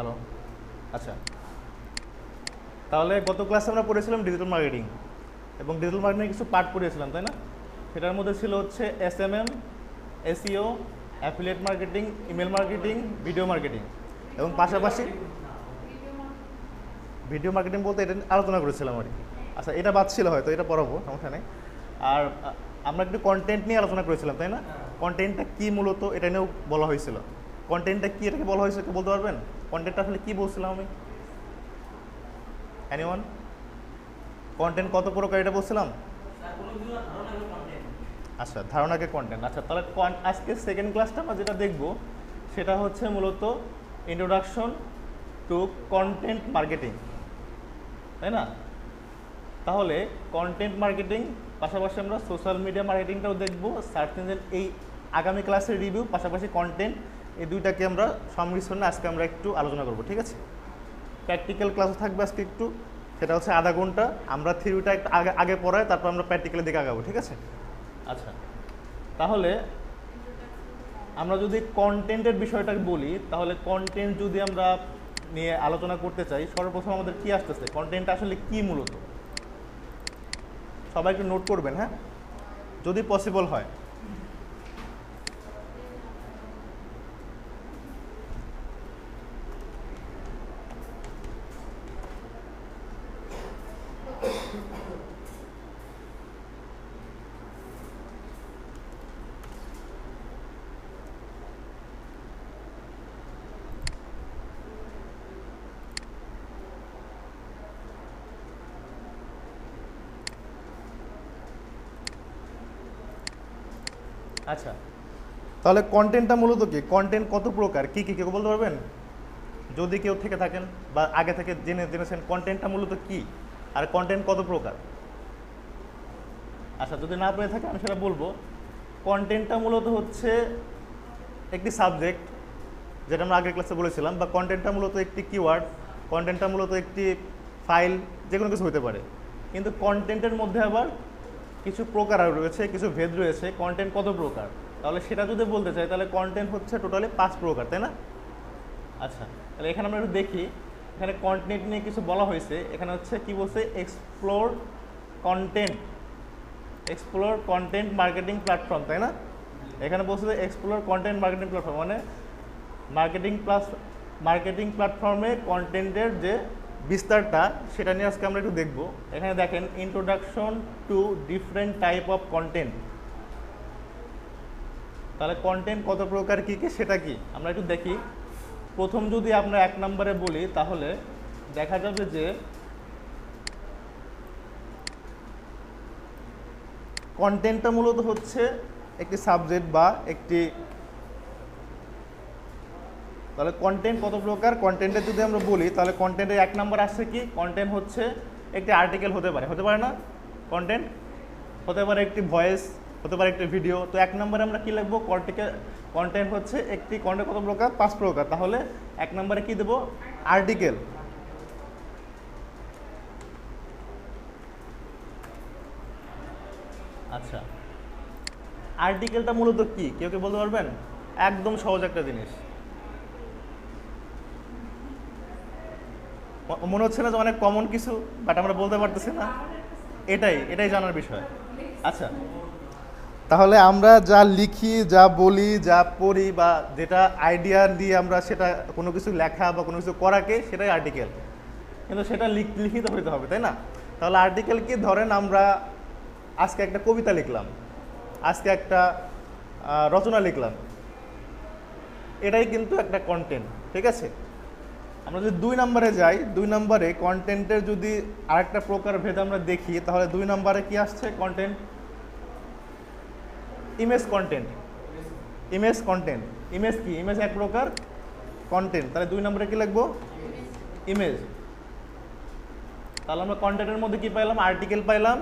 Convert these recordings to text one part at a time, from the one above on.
Hello. আচ্ছা, তাহলে গত ক্লাসে আমরা পড়েছিলাম ডিজিটাল মার্কেটিং এবং ডিজিটাল মার্কেটিং কিছু পার্ট পড়েছিলাম, তাই না? সেটার মধ্যে ছিল হচ্ছে SMM, SEO, affiliate marketing, email marketing, video marketing এবং পাশাপাশি ভিডিও মার্কেটিং বলতে এটা আলোচনা করেছিলাম আর কি। আচ্ছা, এটা বাদ ছিল হয়তো, এটা পড়াবো, সমস্যা নেই। আর আমরা একটু কন্টেন্ট নিয়ে আলোচনা করেছিলাম, তাই না? কন্টেন্টটা কী মূলত এটা নিয়েও বলা হয়েছিল। কন্টেন্টটা কী এটাকে বলা হয়েছে বলতে পারবেন? কন্টেন্টটা আসলে কী বলছিলাম আমি? এনিওয়ান? কন্টেন্ট কত প্রকার এটা বলছিলাম? আচ্ছা, ধারণাকে কন্টেন্ট। আচ্ছা, তাহলে আজকে সেকেন্ড ক্লাসটা আমরা যেটা দেখব সেটা হচ্ছে মূলত ইন্ট্রোডাকশন টু কন্টেন্ট মার্কেটিং, তাই না? তাহলে কন্টেন্ট মার্কেটিং পাশাপাশি আমরা সোশ্যাল মিডিয়া মার্কেটিংটাও দেখব, সার্চ ইঞ্জিন, এই আগামী ক্লাসের রিভিউ, পাশাপাশি কন্টেন্ট, এই দুইটাকে আমরা সংমিশ্রণে আজকে আমরা একটু আলোচনা করব, ঠিক আছে? প্র্যাকটিক্যাল ক্লাসও থাকবে আজকে একটু, সেটা হচ্ছে আধা ঘন্টা। আমরা থিওরিটা একটু আগে পড়াই, তারপর আমরা প্র্যাকটিক্যালের দিকে আগাবো, ঠিক আছে? আচ্ছা, তাহলে আমরা যদি কন্টেন্টের বিষয়টা বলি, তাহলে কন্টেন্ট যদি আমরা নিয়ে আলোচনা করতে চাই, সর্বপ্রথম আমাদের কি আসতেছে, কন্টেন্ট আসলে কি মূলত? সবাই একটু নোট করবেন, হ্যাঁ, যদি পসিবল হয়। আচ্ছা, তাহলে কন্টেন্টটা মূলত কি? কন্টেন্ট কত প্রকার, কি কি কেউ বলতে পারবেন? যদি কেউ থেকে থাকেন বা আগে থেকে জেনেছেন কন্টেন্টটা মূলত কি, আর কন্টেন্ট কত প্রকার? আচ্ছা, যদি না পেয়ে থাকে আমি সেটা বলবো। কন্টেন্টটা মূলত হচ্ছে একটি সাবজেক্ট, যেটা আমরা আগের ক্লাসে বলেছিলাম, বা কন্টেন্টটা মূলত একটি কিওয়ার্ড, কন্টেন্টটা মূলত একটি ফাইল, যে কোনো কিছু হতে পারে। কিন্তু কন্টেন্টের মধ্যে আবার কিছু প্রকার রয়েছে, কিছু ভেদ রয়েছে। কন্টেন্ট কত প্রকার, তাহলে সেটা যদি বলতে চাই তাহলে কন্টেন্ট হচ্ছে টোটালি 5 প্রকার, তাই না? আচ্ছা, তাহলে এখানে আমরা একটু দেখি, এখানে কন্টেন্ট নিয়ে কিছু বলা হয়েছে। এখানে হচ্ছে কি বলছে, এক্সপ্লোর কন্টেন্ট মার্কেটিং প্ল্যাটফর্ম, তাই না? এখানে বলছে যে এক্সপ্লোর কন্টেন্ট মার্কেটিং প্ল্যাটফর্ম, মানে মার্কেটিং প্ল্যাটফর্মে কন্টেন্টের যে বিস্তারটা, সেটা নিয়ে আজকে আমরা একটু দেখব। এখানে দেখেন, introduction to different type of content. তাহলে কন্টেন্ট কত প্রকার, কী কী, সেটা কি আমরা একটু দেখি। প্রথম যদি আমরা 1 নম্বরে বলি, তাহলে দেখা যাবে যে কন্টেন্টটা মূলত হচ্ছে একটি সাবজেক্ট বা একটি, তাহলে কন্টেন্ট কত প্রকার, কন্টেন্টের যদি আমরা বলি তাহলে কন্টেন্টের 1 নম্বর আসছে কি, কন্টেন্ট হচ্ছে একটি আর্টিকেল হতে পারে না? কন্টেন্ট হতে পারে একটি ভয়েস, হতে পারে একটি ভিডিও। তো 1 নম্বরে আমরা কি লিখবো, কন্টেন্ট হচ্ছে একটি, কন্টেন্ট কত প্রকার, 5 প্রকার। তাহলে 1 নম্বরে কি দেবো, আর্টিকেল। আচ্ছা, আর্টিকেলটা মূলত কি, কেউ কি বলতে পারবেন? একদম সহজ একটা জিনিস, মনে হচ্ছে না যে অনেক কমন কিছু, বাট আমরা বলতে পারতেছি না, এটাই জানার বিষয়। আচ্ছা, তাহলে আমরা যা লিখি, যা বলি, যা পড়ি, বা যেটা আইডিয়া দিয়ে আমরা সেটা কোনো কিছু লেখা বা কোনো কিছু করাকে, সেটাই আর্টিকেল। কিন্তু সেটা লিখিত হইতে হবে, তাই না? তাহলে আর্টিকেল কি, ধরেন আমরা আজকে একটা কবিতা লিখলাম, আজকে একটা রচনা লিখলাম, এটাই কিন্তু একটা কন্টেন্ট, ঠিক আছে? আমরা যদি 2 নম্বরে যাই, 2 নম্বরে কন্টেন্টের যদি আরেকটা প্রকার ভেদ আমরা দেখি, তাহলে 2 নম্বরে কি আসছে, কন্টেন্ট ইমেজ কন্টেন্ট। ইমেজ কি, ইমেজ এক প্রকার কন্টেন্ট। তাহলে 2 নম্বরে কি লিখবো, ইমেজ। তাহলে আমরা কন্টেন্টের মধ্যে কি পাইলাম, আর্টিকেল পাইলাম,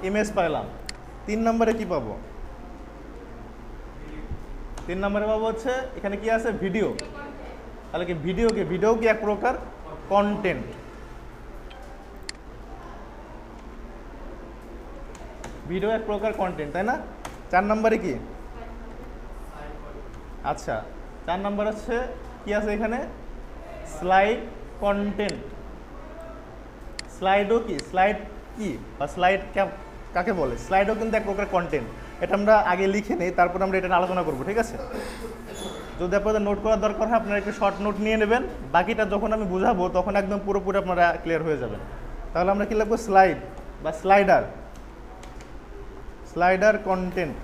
ইমেজ পাইলাম। 3 নম্বরে কি পাবো, 3 নম্বরে পাবো হচ্ছে এখানে কি আছে, ভিডিও। তাহলে কি ভিডিও কি এক প্রকার কন্টেন্ট। ভিডিও এক প্রকার কন্টেন্ট, তাই না? 4 নম্বরে কি, আচ্ছা 4 নম্বর হচ্ছে কি আছে এখানে, স্লাইড কন্টেন্ট। স্লাইডও কি, স্লাইড কি বা স্লাইড কাকে বলে? স্লাইডও কিন্তু এক প্রকার কন্টেন্ট। এটা আমরা আগে লিখে নিই, তারপর আমরা এটা আলোচনা করবো, ঠিক আছে? যদি আপনাদের নোট করার দরকার হয় আপনারা একটু শর্ট নোট নিয়ে নেবেন, বাকিটা যখন আমি বুঝাবো তখন একদম পুরোপুরি আপনারা ক্লিয়ার হয়ে যাবেন। তাহলে আমরা কি লিখবো? স্লাইড বা স্লাইডার, স্লাইডার কন্টেন্ট।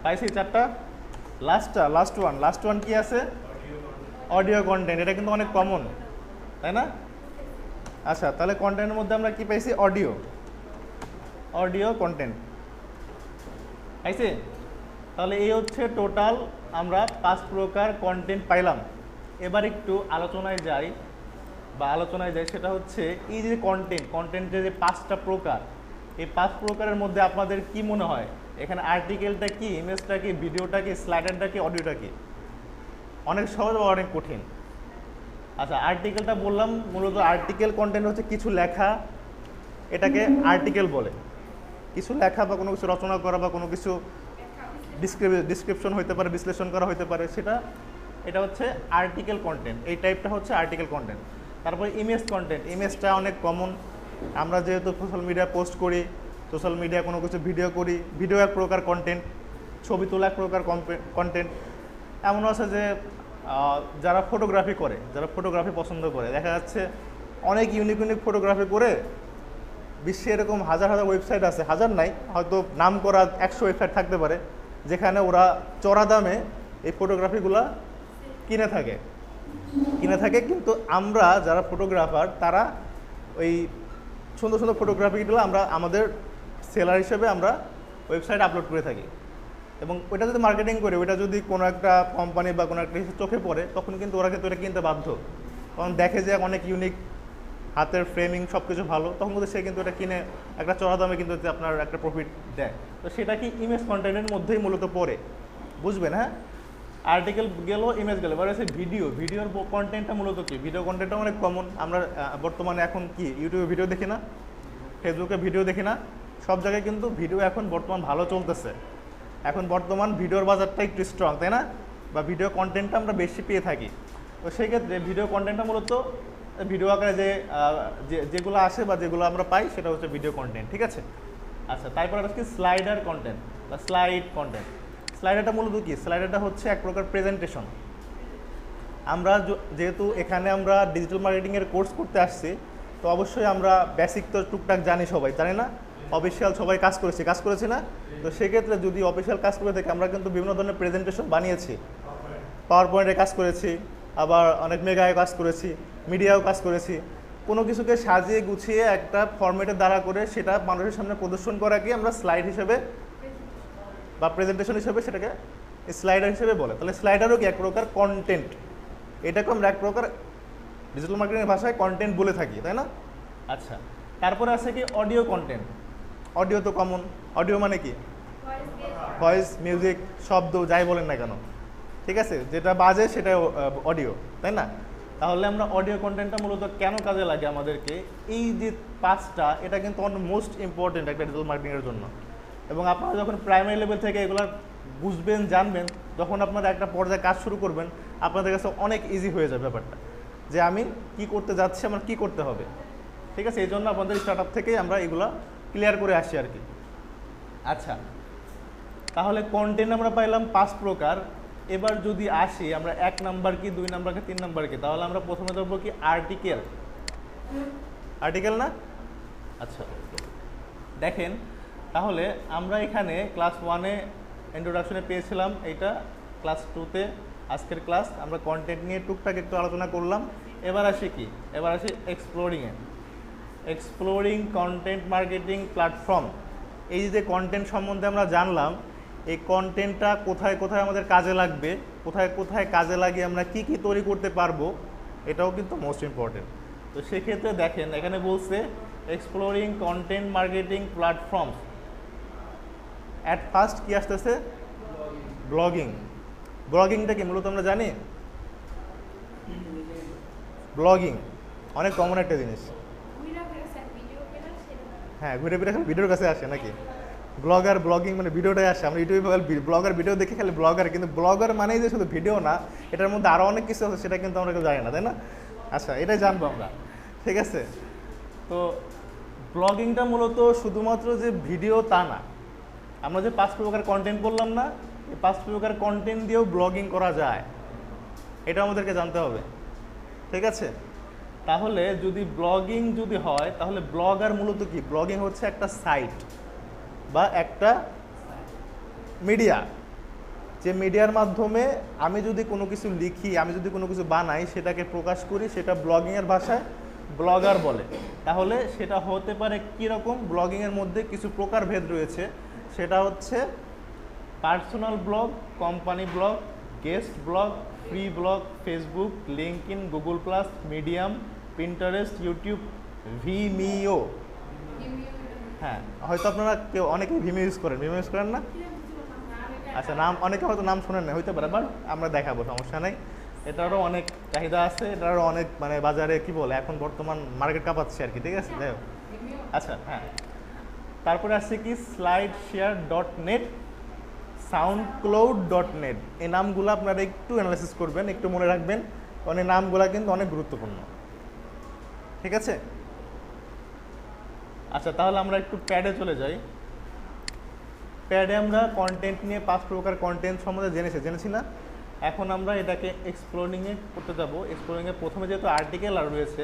পাইছি চারটা? লাস্ট ওয়ান কি আছে? Audio content. এটা কিন্তু অনেক কমন, তাই না? আচ্ছা, তাহলে কন্টেন্টের মধ্যে আমরা কি পাইছি? অডিও কন্টেন্ট পাইছি। তাহলে এই হচ্ছে টোটাল আমরা 5 প্রকার কন্টেন্ট পাইলাম। এবার একটু আলোচনায় যাই, সেটা হচ্ছে এই যে কন্টেন্টের যে 5টা প্রকার, এই 5 প্রকারের মধ্যে আপনাদের কি মনে হয় এখানে আর্টিকেলটা কি, ইমেজটা কি, ভিডিওটা কি, স্লাইডারটা কি, অডিওটা কি? অনেক সহজ বা অনেক কঠিন? আচ্ছা, আর্টিকেলটা বললাম, মূলত আর্টিকেল কন্টেন্ট হচ্ছে কিছু লেখা, এটাকে আর্টিকেল বলে। কিছু লেখা বা কোনো কিছু রচনা করা বা কোনো কিছু ডিসক্রিপশন হইতে পারে, বিশ্লেষণ করা হইতে পারে, এটা হচ্ছে আর্টিকেল কন্টেন্ট। এই টাইপটা হচ্ছে আর্টিকেল কন্টেন্ট। তারপরে ইমেজ কন্টেন্ট। ইমেজটা অনেক কমন, আমরা যেহেতু সোশ্যাল মিডিয়া পোস্ট করি, সোশ্যাল মিডিয়া কোনো কিছু ভিডিও করি, ভিডিও এক প্রকার কন্টেন্ট, ছবি তোলা এক প্রকার কন্টেন্ট। এমন আছে যে যারা ফটোগ্রাফি পছন্দ করে, দেখা যাচ্ছে অনেক ইউনিক ফটোগ্রাফি করে বিশ্বে এরকম হাজার ওয়েবসাইট আছে, হাজার নাই হয়তো নাম করা 100 ওয়েবসাইট থাকতে পারে, যেখানে ওরা চড়া দামে এই ফটোগ্রাফিগুলা কিনে থাকে। কিন্তু আমরা যারা ফটোগ্রাফার তারা ওই সুন্দর ফটোগ্রাফিগুলো আমরা আমাদের সেলার হিসেবে আমরা ওয়েবসাইট আপলোড করে থাকি, এবং ওইটা যদি মার্কেটিং করে, ওইটা যদি কোনো একটা কোম্পানি বা কোনো একটা চোখে পড়ে, তখন কিন্তু ওরা কিন্তু ওটা কিনতে বাধ্য। কারণ দেখে যে অনেক ইউনিক, হাতের ফ্রেমিং সব কিছু ভালো, তখন কিন্তু সে কিন্তু এটা কিনে একটা চড়া দামে কিন্তু আপনার একটা প্রফিট দেয়। তো সেটা কি ইমেজ কন্টেন্টের মধ্যেই মূলত পড়ে, বুঝবেন? হ্যাঁ, আর্টিকেল গেল, ইমেজ গেল। এবার হচ্ছে ভিডিওর কন্টেন্টটা মূলত কি? ভিডিও কন্টেন্টটা অনেক কমন। আমরা বর্তমানে এখন কি ইউটিউবে ভিডিও দেখি না, ফেসবুকে ভিডিও দেখি না, সব জায়গায় কিন্তু ভিডিও এখন বর্তমান ভালো চলতেছে। এখন বর্তমান ভিডিওর বাজারটা একটু স্ট্রং, তাই না? বা ভিডিও কন্টেন্টটা আমরা বেশি পেয়ে থাকি। তো সেই ক্ষেত্রে ভিডিও কন্টেন্টটা মূলত ভিডিও আকারে যেগুলো আসে বা যেগুলো আমরা পাই সেটা হচ্ছে ভিডিও কন্টেন্ট, ঠিক আছে? আচ্ছা, তারপর হচ্ছে স্লাইডার কন্টেন্ট বা স্লাইড কন্টেন্ট। স্লাইডারটা মূলত কি? স্লাইডারটা হচ্ছে এক প্রকার প্রেজেন্টেশন। আমরা যেহেতু এখানে আমরা ডিজিটাল মার্কেটিংয়ের কোর্স করতে আসছি, তো অবশ্যই আমরা বেসিক তো টুকটাক জানি, সবাই জানি না? অফিসিয়াল সবাই কাজ করেছি না? তো সেক্ষেত্রে যদি অফিসিয়াল কাজ করে থাকি, আমরা কিন্তু বিভিন্ন ধরনের প্রেজেন্টেশন বানিয়েছি, পাওয়ার পয়েন্টে কাজ করেছি, আবার অনেক মেগায় কাজ করেছি, মিডিয়াও কাজ করেছি। কোনো কিছুকে সাজিয়ে গুছিয়ে একটা ফরম্যাটে দ্বারা করে সেটা মানুষের সামনে প্রদর্শন করাকে আমরা স্লাইড হিসেবে বা প্রেজেন্টেশন হিসেবে সেটাকে স্লাইডার হিসেবে বলে। তাহলে স্লাইডারও কি এক প্রকার কন্টেন্ট, এটাকে আমরা এক প্রকার ডিজিটাল মার্কেটিংয়ের ভাষায় কন্টেন্ট বলে থাকি, তাই না? আচ্ছা, তারপরে আছে কি অডিও কন্টেন্ট। অডিও তো কমন। অডিও মানে কি? ভয়েস, মিউজিক, শব্দ, যাই বলেন না কেন, ঠিক আছে, যেটা বাজে সেটা অডিও, তাই না? তাহলে আমরা অডিও কন্টেন্টটা মূলত কেন কাজে লাগে আমাদেরকে? এই যে 5টা, এটা কিন্তু মোস্ট ইম্পর্টেন্ট একটা ডিজিটাল মার্কেটিংয়ের জন্য। এবং আপনারা যখন প্রাইমারি লেভেল থেকে এগুলো বুঝবেন, জানবেন, যখন আপনারা একটা পর্যায়ে কাজ শুরু করবেন, আপনাদের কাছে অনেক ইজি হয়ে যাবে ব্যাপারটা, যে আমি কি করতে যাচ্ছি, আমার কি করতে হবে, ঠিক আছে? এই জন্য আপনাদের স্টার্ট আপ থেকেই আমরা এগুলো ক্লিয়ার করে আসি আর কি। আচ্ছা, তাহলে কন্টেন্ট আমরা পাইলাম 5 প্রকার। এবার যদি আসি আমরা 1 নাম্বার কি, 2 নাম্বার কি, 3 নাম্বার কি, তাহলে আমরা প্রথমে ধরবো কি? আর্টিকেল না? আচ্ছা, দেখেন, তাহলে আমরা এখানে ক্লাস 1-এ ইন্ট্রোডাকশনে পেয়েছিলাম এইটা, ক্লাস 2-তে আজকের ক্লাস আমরা কন্টেন্ট নিয়ে টুকটাক একটু আলোচনা করলাম। এবার আসি কি? এবার আসি এক্সপ্লোরিং কন্টেন্ট মার্কেটিং প্ল্যাটফর্ম। এই যে কন্টেন্ট সম্বন্ধে আমরা জানলাম, এই কন্টেন্টটা কোথায় কোথায় আমাদের কাজে লাগবে, কোথায় কোথায় কাজে লাগিয়ে আমরা কি কি তৈরি করতে পারবো, এটাও কিন্তু মোস্ট ইম্পর্টেন্ট। তো সেক্ষেত্রে দেখেন এখানে বলছে exploring content marketing platforms. At first কি আসতেছে? ব্লগিং। ব্লগিংটা কি মূলত আমরা জানি? ব্লগিং অনেক কমন একটা জিনিস। হ্যাঁ, ঘুরে ফিরে খালি ভিডিওর কাছে আসে নাকি? ব্লগার ব্লগিং মানে ভিডিওটাই আসে। আমরা ইউটিউবে ব্লগার ভিডিও দেখে খালি ব্লগার, কিন্তু ব্লগার মানেই যে শুধু ভিডিও না, এটার মধ্যে আরও অনেক কিছু আছে, সেটা কিন্তু আমরা কেউ জানি না, তাই না? আচ্ছা, এটাই জানবো আমরা, ঠিক আছে? তো ব্লগিংটা মূলত শুধুমাত্র যে ভিডিও তা না, আমরা যে 5 প্রকার কন্টেন্ট বললাম না, এই 5 প্রকার কন্টেন্ট দিয়েও ব্লগিং করা যায়, এটা আমাদেরকে জানতে হবে, ঠিক আছে? তাহলে যদি ব্লগিং যদি হয়, তাহলে ব্লগার মূলত কি? ব্লগিং হচ্ছে একটা সাইট বা একটা মিডিয়া, যে মিডিয়ার মাধ্যমে আমি যদি কোনো কিছু লিখি, আমি যদি কোনো কিছু বানাই, সেটাকে প্রকাশ করি, সেটা ব্লগিংয়ের ভাষায় ব্লগার বলে। তাহলে সেটা হতে পারে কীরকম? ব্লগিংয়ের মধ্যে কিছু প্রকারভেদ রয়েছে, সেটা হচ্ছে personal blog, company blog, guest blog, free blog, Facebook, LinkedIn, Google plus, medium, Pinterest, YouTube, Vimeo. হ্যাঁ, হয়তো আপনারা কেউ অনেকেই ভিমিও ইউজ করেন, ভিমিও ইউজ করেন না? আচ্ছা, নাম অনেকে হয়তো নাম শোনেন না, হইতে পারে, বাট আমরা দেখাবো, সমস্যা নেই। এটারও অনেক চাহিদা আছে, এটারও অনেক মানে বাজারে কি বলে এখন বর্তমান মার্কেট কাঁপাচ্ছে আর কি, ঠিক আছে? যাই হোক, আচ্ছা, হ্যাঁ। তারপরে আসছে কি slideshare.net, soundcloud.net। এই নামগুলো আপনারা একটু অ্যানালাইসিস করবেন, একটু মনে রাখবেন, কারণ এই নামগুলো কিন্তু অনেক গুরুত্বপূর্ণ, ঠিক আছে? আচ্ছা, তাহলে আমরা একটু প্যাডে চলে যাই। প্যাডে আমরা কন্টেন্ট নিয়ে 5 প্রকার কন্টেন্ট সম্বন্ধে জেনেছি না? এখন আমরা এটাকে এক্সপ্লোরিংয়ে করতে যাব। এক্সপ্লোরিংয়ে প্রথমে যেহেতু আর্টিকেল আর রয়েছে,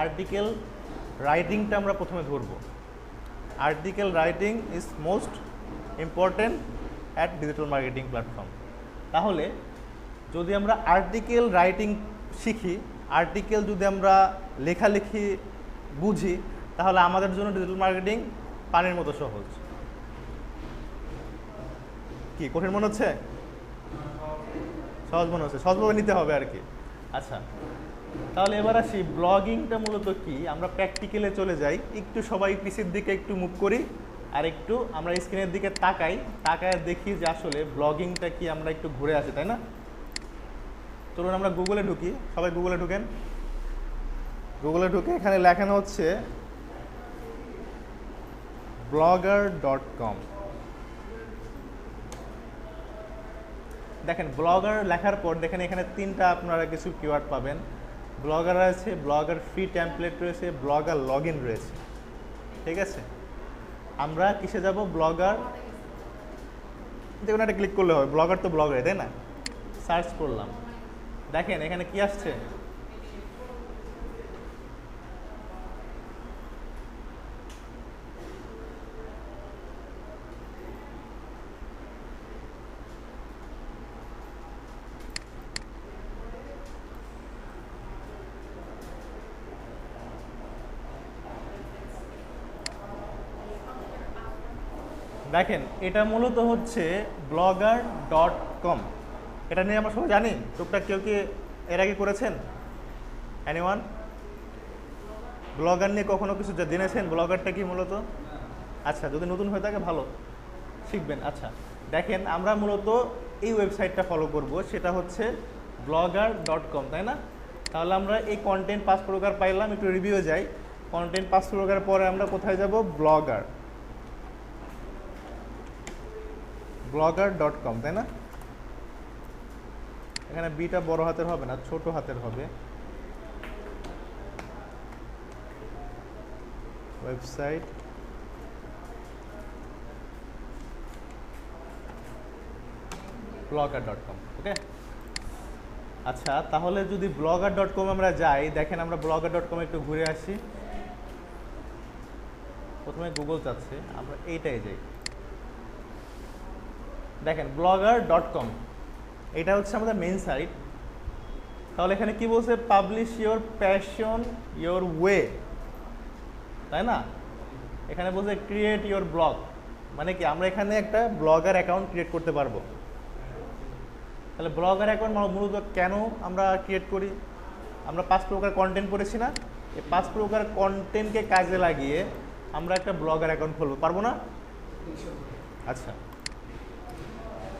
আর্টিকেল রাইটিংটা আমরা প্রথমে ধরবো। Article writing is most important at digital marketing platform. তাহলে যদি আমরা আর্টিকেল রাইটিং শিখি, আর্টিকেল যদি আমরা লেখালেখি বুঝি, তাহলে আমাদের জন্য ডিজিটাল মার্কেটিং পানির মতো সহজ। কি কঠিন মনে হচ্ছে? সহজ মনে হচ্ছে, সহজভাবে নিতে হবে আর কি। আচ্ছা, তাহলে এবার আসি ব্লগিংটা মূলত কি। আমরা প্র্যাকটিক্যালে চলে যাই, একটু সবাই পিসির দিকে একটু মুভ করি, আর একটু আমরা স্ক্রিনের দিকে তাকায় দেখি যে আসলে ব্লগিংটা কি, আমরা একটু ঘুরে আসি, তাই না? চলুন আমরা গুগলে ঢুকি, সবাই গুগলে ঢুকেন। গুগলে ঢুকে এখানে লেখানো হচ্ছে blogger.com। দেখেন ব্লগার লেখার পর দেখেন এখানে 3টা আপনারা কিছু কিওয়ার্ড পাবেন। ব্লগার আছে, ব্লগার ফ্রি টেমপ্লেট রয়েছে, ব্লগার লগ ইন রয়েছে, ঠিক আছে? আমরা কিসে যাব? ব্লগার, যে কোনো একটা ক্লিক করলে হবে, ব্লগার তো ব্লগার, তাই না? সার্চ করলাম, দেখেন এখানে কি আসছে? দেখেন এটা মূলত হচ্ছে blogger.com। এটা নিয়ে আমরা সবাই জানি, টুকটাক কেউ কি এর আগে করেছেন? এনিওয়ান? ব্লগার নিয়ে কখনো কিছু জেনেছেন? ব্লগারটা কি মূলত? আচ্ছা, যদি নতুন হয়ে থাকে ভালো, শিখবেন। আচ্ছা, দেখেন আমরা মূলত এই ওয়েবসাইটটা ফলো করব, সেটা হচ্ছে blogger.com, তাই না? তাহলে আমরা এই কন্টেন্ট 5 প্রকার পাইলাম, একটু রিভিউ যাই। কন্টেন্ট 5 প্রকার পরে আমরা কোথায় যাব? blogger.com, তাই না? এখানে বিটা বড় হাতের হবে না, ছোট হাতের হবে। ওয়েবসাইট blogger.com, ওকে? আচ্ছা, তাহলে যদি blogger.com আমরা যাই, দেখেন আমরা blogger.com একটু ঘুরে আসি। প্রথমে গুগল চাচ্ছে, আমরা এইটাই যাই। দেখেন blogger.com, এটা হচ্ছে আমাদের মেইন সাইট। তাহলে এখানে কি বলছে? Publish your passion your way, তাই না? এখানে বলছে ক্রিয়েট ইয়োর ব্লগ, মানে কি আমরা এখানে একটা ব্লগার অ্যাকাউন্ট ক্রিয়েট করতে পারবো। তাহলে ব্লগার অ্যাকাউন্ট মূলত কেন আমরা ক্রিয়েট করি? আমরা 5 প্রকার কন্টেন্ট পড়েছি না? এই 5 প্রকার কন্টেন্টকে কাজে লাগিয়ে আমরা একটা ব্লগার অ্যাকাউন্ট খুলবো, পারবো না? আচ্ছা,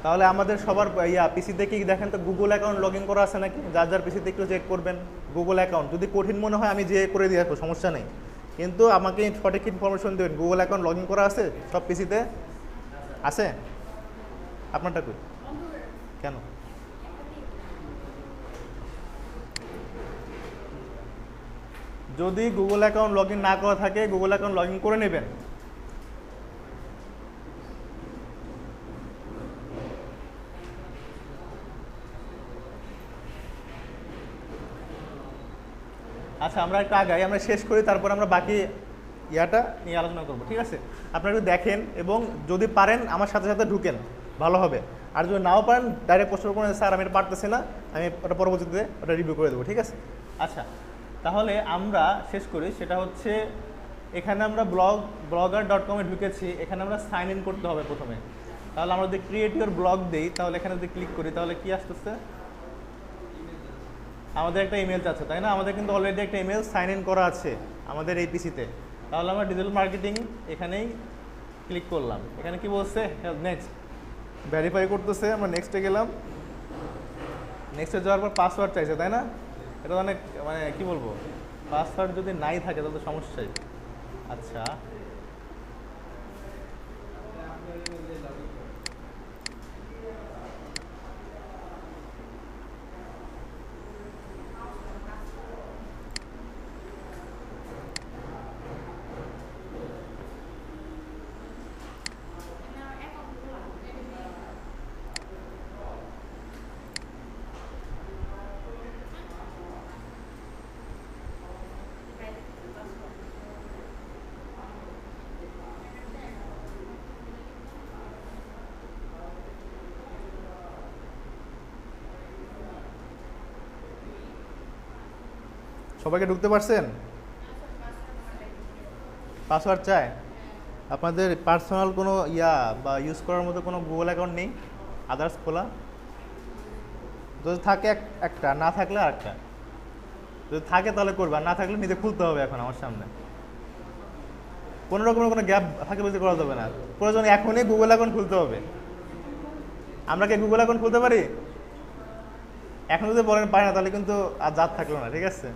তাহলে আমাদের সবার পিসিতে কি দেখেন তো গুগল অ্যাকাউন্ট লগ ইন করা আছে নাকি? যার যার পিসিতে একটু চেক করবেন গুগল অ্যাকাউন্ট। যদি কঠিন মনে হয় আমি যে করে দিয়ে আসবো, সমস্যা নেই, কিন্তু আমাকে সঠিক ইনফরমেশন দেবেন। গুগল অ্যাকাউন্ট লগ ইন করা আছে সব পিসিতে? আছে? আপনারটা কই? কেন? যদি গুগল অ্যাকাউন্ট লগ ইন না করা থাকে, গুগল অ্যাকাউন্ট লগ ইন করে নেবেন। আচ্ছা, আমরা একটু আগাই, আমরা শেষ করি, তারপর আমরা বাকি ইয়াটা নিয়ে আলোচনা করবো, ঠিক আছে? আপনারা একটু দেখেন এবং যদি পারেন আমার সাথে সাথে ঢুকেন, ভালো হবে। আর যদি নাও পারেন ডাইরেক্ট প্রশ্ন করেন, স্যার আমি এটা পারতেছি না, আমি ওটা পরবর্তীতে ওটা রিভিউ করে দেবো, ঠিক আছে? আচ্ছা, তাহলে আমরা শেষ করি। সেটা হচ্ছে এখানে আমরা blogger.com-এ ঢুকেছি, এখানে আমরা সাইন ইন করতে হবে প্রথমে। তাহলে আমরা যদি ক্রিয়েট ইউর ব্লগ দিই, তাহলে এখানে যদি ক্লিক করি, তাহলে কি আসতেছে? আমাদের একটা ইমেল আছে, তাই না? আমাদের কিন্তু অলরেডি একটা ইমেল সাইন ইন করা আছে আমাদের এই পিসিতে। তাহলে আমরা ডিজিটাল মার্কেটিং এখানেই ক্লিক করলাম। এখানে কি বলছে? নেক্সট ভেরিফাই করতেছে, আমরা নেক্সটে গেলাম। নেক্সটে যাওয়ার পর পাসওয়ার্ড চাইছে, তাই না? এটা অনেক মানে কি বলবো, পাসওয়ার্ড যদি নাই থাকে তাহলে তো সমস্যাই। আচ্ছা, সবাইকে ঢুকতে পারছেন? পাসওয়ার্ড চায়? আপনাদের পার্সোনাল কোনো বা ইউজ করার মতো কোনো গুগল অ্যাকাউন্ট নেই আদার্স খোলা? যদি থাকে একটা, না থাকলে আরেকটা। যদি থাকে তাহলে করবে, আর না থাকলে নিজে খুলতে হবে এখন আমার সামনে। কোনো রকমের কোনো গ্যাপ থাকে বলতে করা যাবে না, প্রয়োজন এখনই গুগল অ্যাকাউন্ট খুলতে হবে। আমরা কি গুগল অ্যাকাউন্ট খুলতে পারি? এখন যদি বলেন পারি না, তাহলে কিন্তু আর জাত থাকলো না, ঠিক আছে?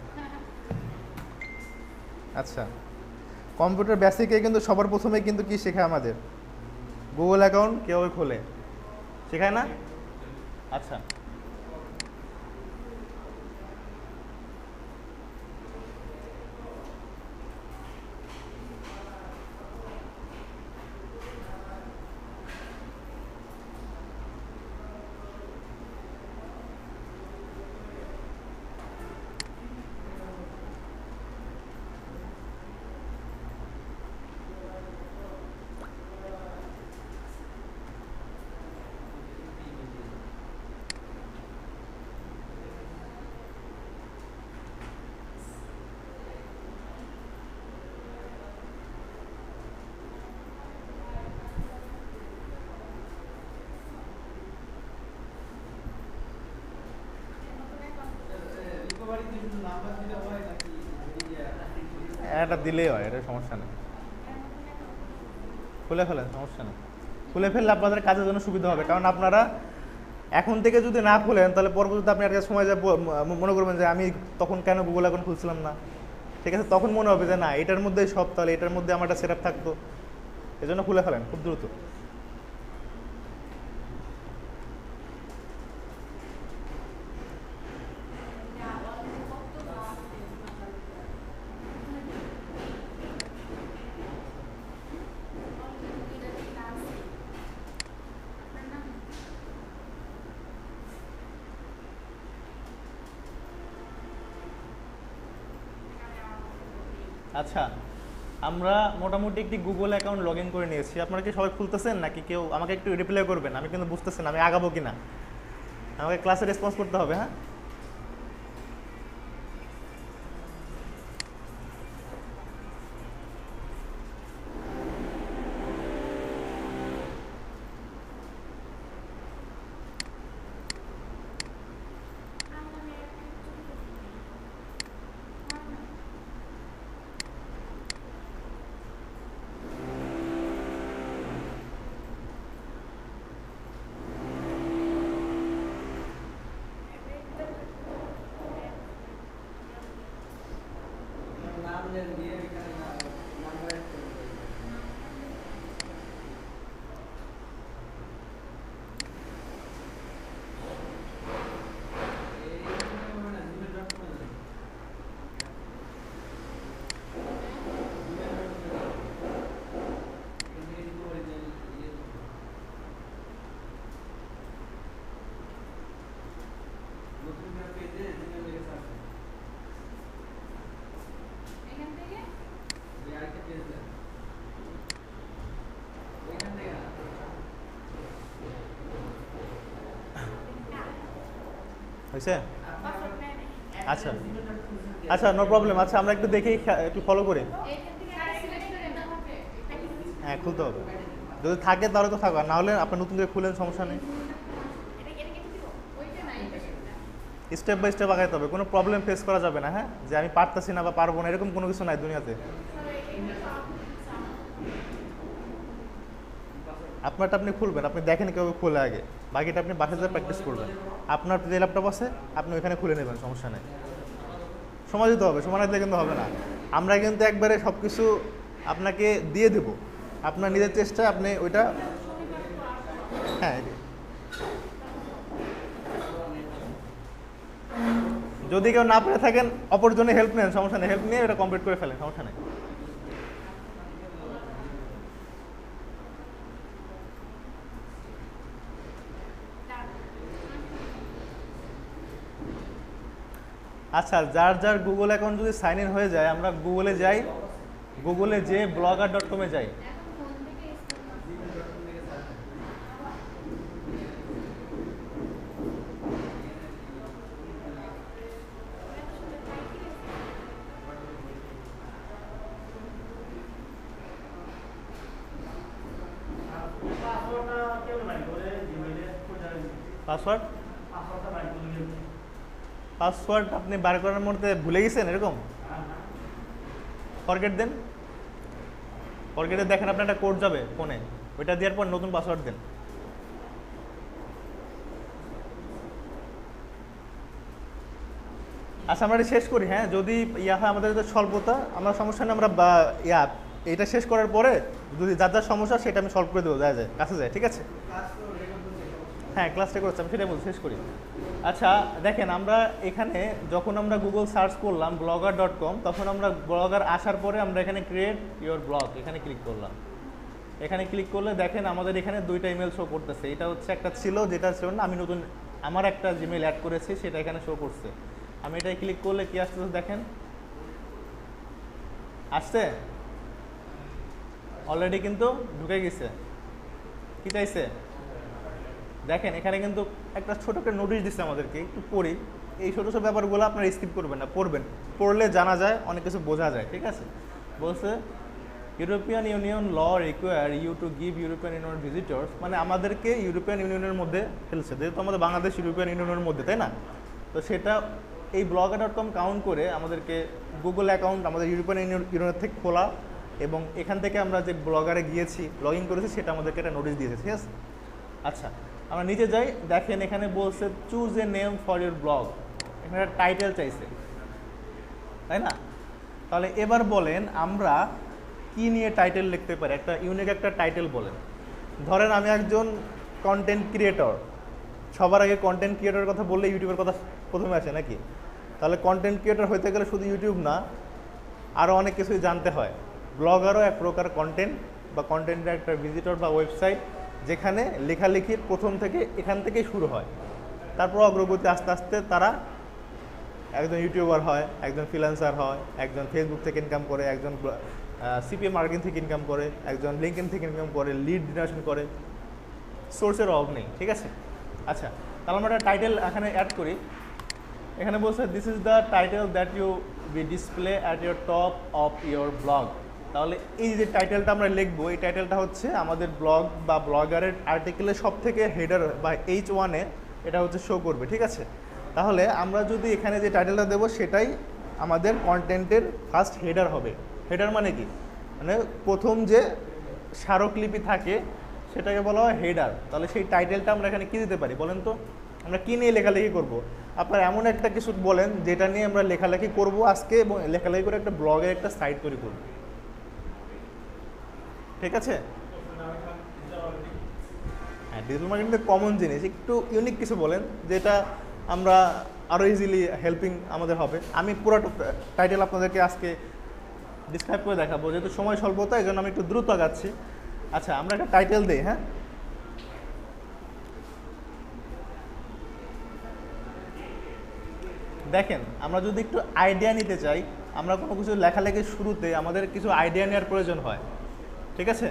আচ্ছা, কম্পিউটার বেসিকে কিন্তু সবার প্রথমে কিন্তু কি শেখায় আমাদের? গুগল অ্যাকাউন্ট কীভাবে খোলে, শেখায় না? আচ্ছা, এটা দিলেই হয়, এটা সমস্যা নেই। খুলে ফেলেন, সমস্যা নেই। খুলে ফেললে আপনাদের কাজের জন্য সুবিধা হবে, কারণ আপনারা এখন থেকে যদি না খুলেন তাহলে পরবর্তীতে আপনি একটা সময় যা মনে করবেন যে আমি তখন কেন গুগল অ্যাকাউন্ট খুলছিলাম না, ঠিক আছে? তখন মনে হবে যে না, এটার মধ্যেই সব, তাহলে এটার মধ্যে আমার একটা সেট আপ থাকতো। এই জন্য খুলে ফেলেন খুব দ্রুত। আচ্ছা, আমরা মোটামুটি একটি গুগল অ্যাকাউন্ট লগ ইন করে নিয়েছি। আপনারা কি সবাই খুলতেছেন নাকি কেউ আমাকে একটু রিপ্লাই করবেন? আমি কিন্তু বুঝতেছি না আমি আগাবো কিনা, আমাকে ক্লাসে রেসপন্স করতে হবে, হ্যাঁ? হয়েছে? আচ্ছা আচ্ছা, নো প্রবলেম। আচ্ছা আমরা একটু দেখি, একটু ফলো করি। হ্যাঁ খুলতে হবে, যদি থাকে তাহলে তো থাকবে, না হলে আপনি নতুন করে খুলেন, সমস্যা নেই। স্টেপ বাই স্টেপ আগাইতে হবে, কোনো প্রবলেম ফেস করা যাবে না। হ্যাঁ, যে আমি পারতেছি না বা পারবো না এরকম কোনো কিছু নাই দুনিয়াতে। আপনারটা আপনি খুলবেন, আপনি দেখেন কীভাবে খোলে আগে, বাকিটা আপনি বাসায় প্র্যাকটিস করবেন। আপনার যে ল্যাপটপ আছে আপনি ওইখানে খুলে নেবেন, সমস্যা নেই। সময় দিতে হবে, সময় না দিলে কিন্তু হবে না। আমরা কিন্তু একবারে সব কিছু আপনাকে দিয়ে দেব, আপনার নিজের চেষ্টায় আপনি ওইটা। হ্যাঁ, যদি কেউ না পেরে থাকেন অপরজনে হেল্প নেন, সমস্যা নেই, হেল্প নিয়ে এটা কমপ্লিট করে ফেলেন, সমস্যা নেই। আচ্ছা, যার যার গুগল অ্যাকাউন্ট যদি সাইন ইন হয়ে যায়, আমরা গুগলে যাই, গুগলে যে blogger.com-এ যাই। পাসওয়ার্ড পাসওয়ার্ড আপনি বার করার মধ্যে ভুলে গেছেন এরকম? ফরগেট দেন, ফরগেটে দেখেন আপনার একটা কোড যাবে ফোনে, ওইটা দেওয়ার পর নতুন পাসওয়ার্ড দেন। আচ্ছা আমরা এটা শেষ করি। হ্যাঁ, যদি ইয়া হয় আমাদের যদি স্বল্পতা, আমরা সমস্যা নেই, আমরা এটা শেষ করার পরে যদি যার যার সমস্যা সেটা আমি সলভ করে দেবো, যায় কাছে যায়, ঠিক আছে? হ্যাঁ ক্লাসটা করছি, আমি সেটাই বলছি, শেষ করি। আচ্ছা দেখেন, আমরা এখানে যখন আমরা গুগল সার্চ করলাম blogger.com, তখন আমরা ব্লগার আসার পরে আমরা এখানে ক্রিয়েট ইওর ব্লগ এখানে ক্লিক করলাম। এখানে ক্লিক করলে দেখেন আমাদের এখানে দুইটা ইমেল শো করতেছে। এটা হচ্ছে একটা ছিল, যেটা ছিল না, আমি নতুন আমার একটা জিমেল অ্যাড করেছি, সেটা এখানে শো করছে। আমি এটাই ক্লিক করলে কি আসতেছে দেখেন, আসছে অলরেডি কিন্তু ঢুকে গেছে। কি চাইছে দেখেন, এখানে কিন্তু একটা ছোট একটা নোটিশ দিচ্ছে আমাদেরকে, একটু পড়ি। এই ছোটো ছোটো ব্যাপারগুলো আপনারা স্কিপ করবেন না, পড়বেন, পড়লে জানা যায়, অনেক কিছু বোঝা যায়, ঠিক আছে? বলছে European Union law require you to give European Union visitors, মানে আমাদেরকে ইউরোপিয়ান ইউনিয়নের মধ্যে ফেলছে, যেহেতু আমাদের বাংলাদেশ ইউরোপিয়ান ইউনিয়নের মধ্যে, তাই না? তো সেটা এই blogger.com কাউন্ট করে আমাদেরকে গুগল অ্যাকাউন্ট আমাদের ইউরোপিয়ান ইউনিয়নের থেকে খোলা, এবং এখান থেকে আমরা যে ব্লগারে গিয়েছি, লগ ইন করেছি, সেটা আমাদেরকে একটা নোটিশ দিয়েছে, ঠিক আছে? আচ্ছা আমরা নিচে যাই, দেখেন এখানে বলছে choose a name for your blog, এখানে একটা টাইটেল চাইছে, তাই না? তাহলে এবার বলেন আমরা কি নিয়ে টাইটেল লিখতে পারি, একটা ইউনিক একটা টাইটেল বলেন। ধরেন আমি একজন কন্টেন্ট ক্রিয়েটর, সবার আগে কন্টেন্ট ক্রিয়েটরের কথা বললে ইউটিউবের কথা প্রথমে আসে নাকি? তাহলে কন্টেন্ট ক্রিয়েটর হতে গেলে শুধু ইউটিউব না, আরও অনেক কিছুই জানতে হয়। ব্লগারও এক প্রকার কন্টেন্ট বা কন্টেন্টের একটা ভিজিটর বা ওয়েবসাইট, যেখানে লেখালেখির প্রথম থেকে এখান থেকেই শুরু হয়, তারপর অগ্রগতি আস্তে আস্তে তারা একজন ইউটিউবার হয়, একজন ফ্রিল্যান্সার হয়, একজন ফেসবুক থেকে ইনকাম করে, একজন সিপিএম মার্কেটিং থেকে ইনকাম করে, একজন লিঙ্কডইন থেকে ইনকাম করে, লিড জেনারেশন করে, সোর্সের অভাব নেই, ঠিক আছে? আচ্ছা তাহলে আমরা একটা টাইটেল এখানে অ্যাড করি। এখানে বলছে this is the title that you be display at your top of your blog. তাহলে এই যে টাইটেলটা আমরা লিখবো, এই টাইটেলটা হচ্ছে আমাদের ব্লগ বা ব্লগারের আর্টিকেলের সব থেকে হেডার বা H1-এ এটা হচ্ছে শো করবে, ঠিক আছে? তাহলে আমরা যদি এখানে যে টাইটেলটা দেবো সেটাই আমাদের কন্টেন্টের ফার্স্ট হেডার হবে। হেডার মানে কি? মানে প্রথম যে স্মারকলিপি থাকে সেটাকে বলা হয় হেডার। তাহলে সেই টাইটেলটা আমরা এখানে কী দিতে পারি বলেন তো? আমরা কী নিয়ে লেখালেখি করব? আপনারা এমন একটা কিছু বলেন যেটা নিয়ে আমরা লেখালেখি করব আজকে, এবং লেখালেখি করে একটা ব্লগের একটা সাইট তৈরি করব, ঠিক আছে? হ্যাঁ, ডিজিটাল মার্কেটিং কমন জিনিস, একটু ইউনিক কিছু বলেন যেটা আমরা আরও ইজিলি হেল্পিং আমাদের হবে। আমি পুরো টাইটেল আপনাদেরকে আজকে ডিসক্রাইব করে দেখাবো, যেহেতু সময় স্বল্পতা, এই জন্য আমি একটু দ্রুত আগাচ্ছি। আচ্ছা আমরা একটা টাইটেল দিই। হ্যাঁ, দেখেন আমরা যদি একটু আইডিয়া নিতে চাই, আমরা কোনো কিছু লেখালেখির শুরুতে আমাদের কিছু আইডিয়া নেওয়ার প্রয়োজন হয়, ঠিক আছে?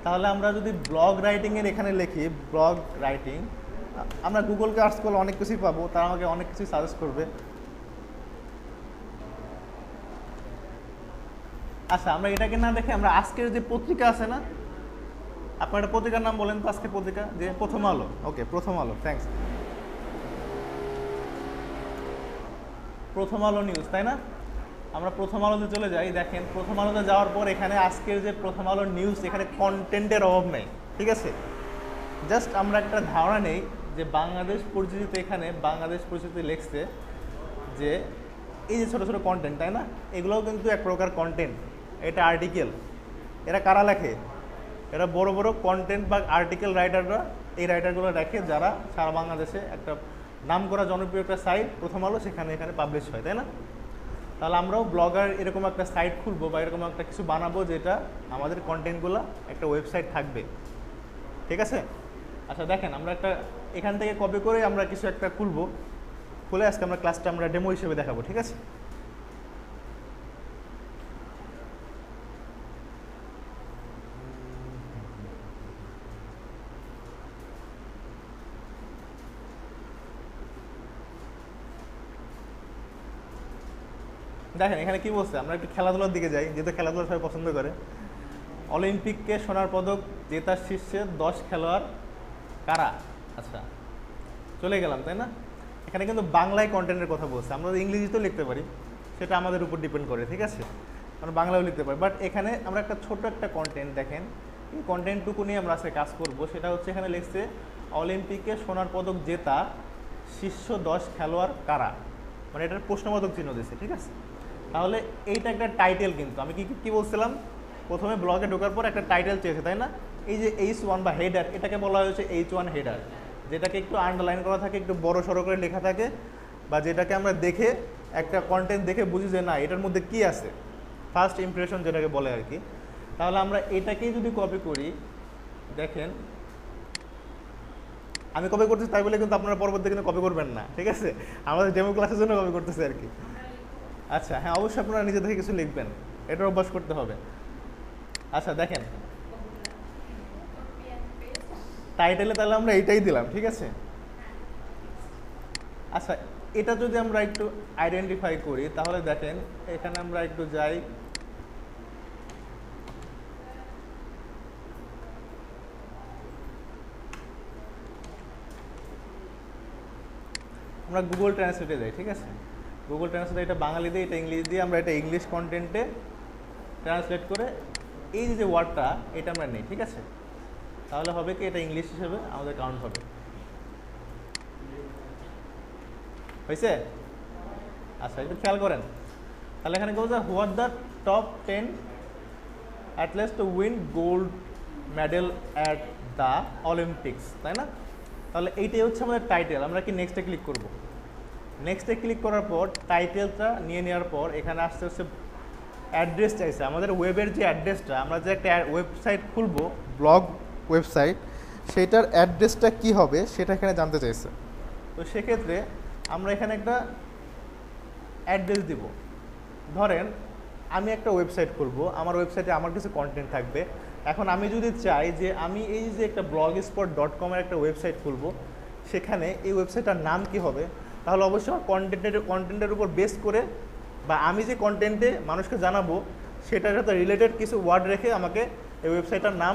তাহলে আমরা যদি ব্লগ রাইটিংয়ের এখানে লিখি ব্লগ রাইটিং, আমরা গুগলকে সার্চ করলে অনেক কিছুই পাবো, তারা আমাকে অনেক কিছুই সাজেস্ট করবে। আচ্ছা, আমরা এটাকে না দেখে আমরা আজকের যে পত্রিকা আছে না, আপনার একটা পত্রিকার নাম বলেন তো, আজকের পত্রিকা যে প্রথম আলো। ওকে, প্রথম আলো, থ্যাঙ্কস। প্রথম আলো নিউজ, তাই না? আমরা প্রথম আলোতে চলে যাই। দেখেন, প্রথম আলোতে যাওয়ার পর এখানে আজকের যে প্রথম আলো নিউজ, এখানে কন্টেন্টের অভাব নেই, ঠিক আছে? জাস্ট আমরা একটা ধারণা নেই যে বাংলাদেশ পরিচিতিতে, এখানে বাংলাদেশ পরিচিতি লিখছে যে এই যে ছোটো ছোটো কন্টেন্ট, তাই না? এগুলোও কিন্তু এক প্রকার কন্টেন্ট। এটা আর্টিকেল। এরা কারা লেখে? এরা বড় বড় কন্টেন্ট বা আর্টিকেল রাইটাররা, এই রাইটারগুলো লেখে যারা সারা বাংলাদেশে একটা নাম করা জনপ্রিয় একটা সাইট প্রথম আলো, সেখানে এখানে পাবলিশ হয়, তাই না? তাহলে আমরাও ব্লগার এরকম একটা সাইট খুলবো বা এরকম একটা কিছু বানাবো যেটা আমাদের কন্টেন্টগুলো একটা ওয়েবসাইট থাকবে, ঠিক আছে? আচ্ছা দেখেন, আমরা একটা এখান থেকে কপি করে আমরা কিছু একটা খুলবো, খুলে আজকে আমরা ক্লাসটা আমরা ডেমো হিসেবে দেখাবো, ঠিক আছে? দেখেন এখানে কি বলছে, আমরা একটু খেলাধুলার দিকে যাই, যেহেতু খেলাধুলা সবাই পছন্দ করে। অলিম্পিককে সোনার পদক জেতার শীর্ষে 10 খেলোয়াড় কারা? আচ্ছা, চলে গেলাম, তাই না? এখানে কিন্তু বাংলায় কন্টেন্টের কথা বলছে, আমরা ইংরেজিতেও লিখতে পারি, সেটা আমাদের উপর ডিপেন্ড করে, ঠিক আছে? আমরা বাংলাও লিখতে পারি, বাট এখানে আমরা একটা ছোট একটা কন্টেন্ট, দেখেন এই কন্টেন্টটুকু নিয়ে আমরা আজকে কাজ করব। সেটা হচ্ছে এখানে লিখছে অলিম্পিকে সোনার পদক জেতা শীর্ষ 10 খেলোয়াড় কারা, মানে এটার প্রশ্নবোধক চিহ্ন দিচ্ছে, ঠিক আছে? তাহলে এইটা একটা টাইটেল, কিন্তু আমি কি বলছিলাম, প্রথমে ব্লগে ঢোকার পর একটা টাইটেল চেয়েছে, তাই না? এই যে H1 বা হেডার, এটাকে বলা হয়েছে H1 হেডার, যেটাকে একটু আন্ডারলাইন করা থাকে, একটু বড় সড়ো করে লেখা থাকে, বা যেটাকে আমরা দেখে একটা কন্টেন্ট দেখে বুঝি যে না এটার মধ্যে কি আছে, ফার্স্ট ইমপ্রেশন যেটাকে বলে আর কি। তাহলে আমরা এটাকেই যদি কপি করি, দেখেন আমি কপি করতেছি তাই বলে কিন্তু আপনারা পরবর্তী কিন্তু কপি করবেন না, ঠিক আছে? আমাদের ডেমো ক্লাসের জন্য কপি করতেছি আর কি। আচ্ছা হ্যাঁ, অবশ্যই আপনারা নিজে থেকে কিছু লিখবেন, এটার অভ্যাস করতে হবে। আচ্ছা দেখেন, টাইটেলে তাহলে আমরা এইটাই দিলাম, ঠিক আছে? আচ্ছা, এটা যদি আমরা একটু আইডেন্টিফাই করি, তাহলে দেখেন এখানে আমরা একটু যাই, আমরা গুগল ট্রান্সলেটে যাই, ঠিক আছে? গুগল ট্রান্সলেট, এটা বাঙালি দিয়ে, এটা ইংলিশ দিয়ে, আমরা এটা ইংলিশ কন্টেন্টে ট্রান্সলেট করে এই যে ওয়ার্ডটা এটা আমরা নেই, ঠিক আছে? তাহলে হবে কি, এটা ইংলিশ হিসেবে আমাদের কাউন্ট হবে। হয়েছে? আচ্ছা একটু খেয়াল করেন, তাহলে এখানে বলছে what the top 10 athlete's to win gold medal at the Olympics, তাই না? তাহলে এইটাই হচ্ছে আমাদের টাইটেল। আমরা কি নেক্সটে ক্লিক করব? নেক্সটে ক্লিক করার পর টাইটেলটা নিয়ে নেওয়ার পর এখানে আসতে হচ্ছে অ্যাড্রেস চাইছে, আমাদের ওয়েবের যে অ্যাড্রেসটা, আমরা যে একটা ওয়েবসাইট খুলবো, ব্লগ ওয়েবসাইট, সেইটার অ্যাড্রেসটা কি হবে সেটা এখানে জানতে চাইছে। তো সেক্ষেত্রে আমরা এখানে একটা অ্যাড্রেস দিব। ধরেন আমি একটা ওয়েবসাইট খুলবো, আমার ওয়েবসাইটে আমার কিছু কন্টেন্ট থাকবে। এখন আমি যদি চাই যে আমি এই যে একটা blogspot.com এর একটা ওয়েবসাইট খুলবো, সেখানে এই ওয়েবসাইটটার নাম কি হবে, তাহলে অবশ্যই আমার কন্টেন্টের উপর বেস করে, বা আমি যে কন্টেন্টে মানুষকে জানাবো সেটার সাথে রিলেটেড কিছু ওয়ার্ড রেখে আমাকে এই ওয়েবসাইটটার নাম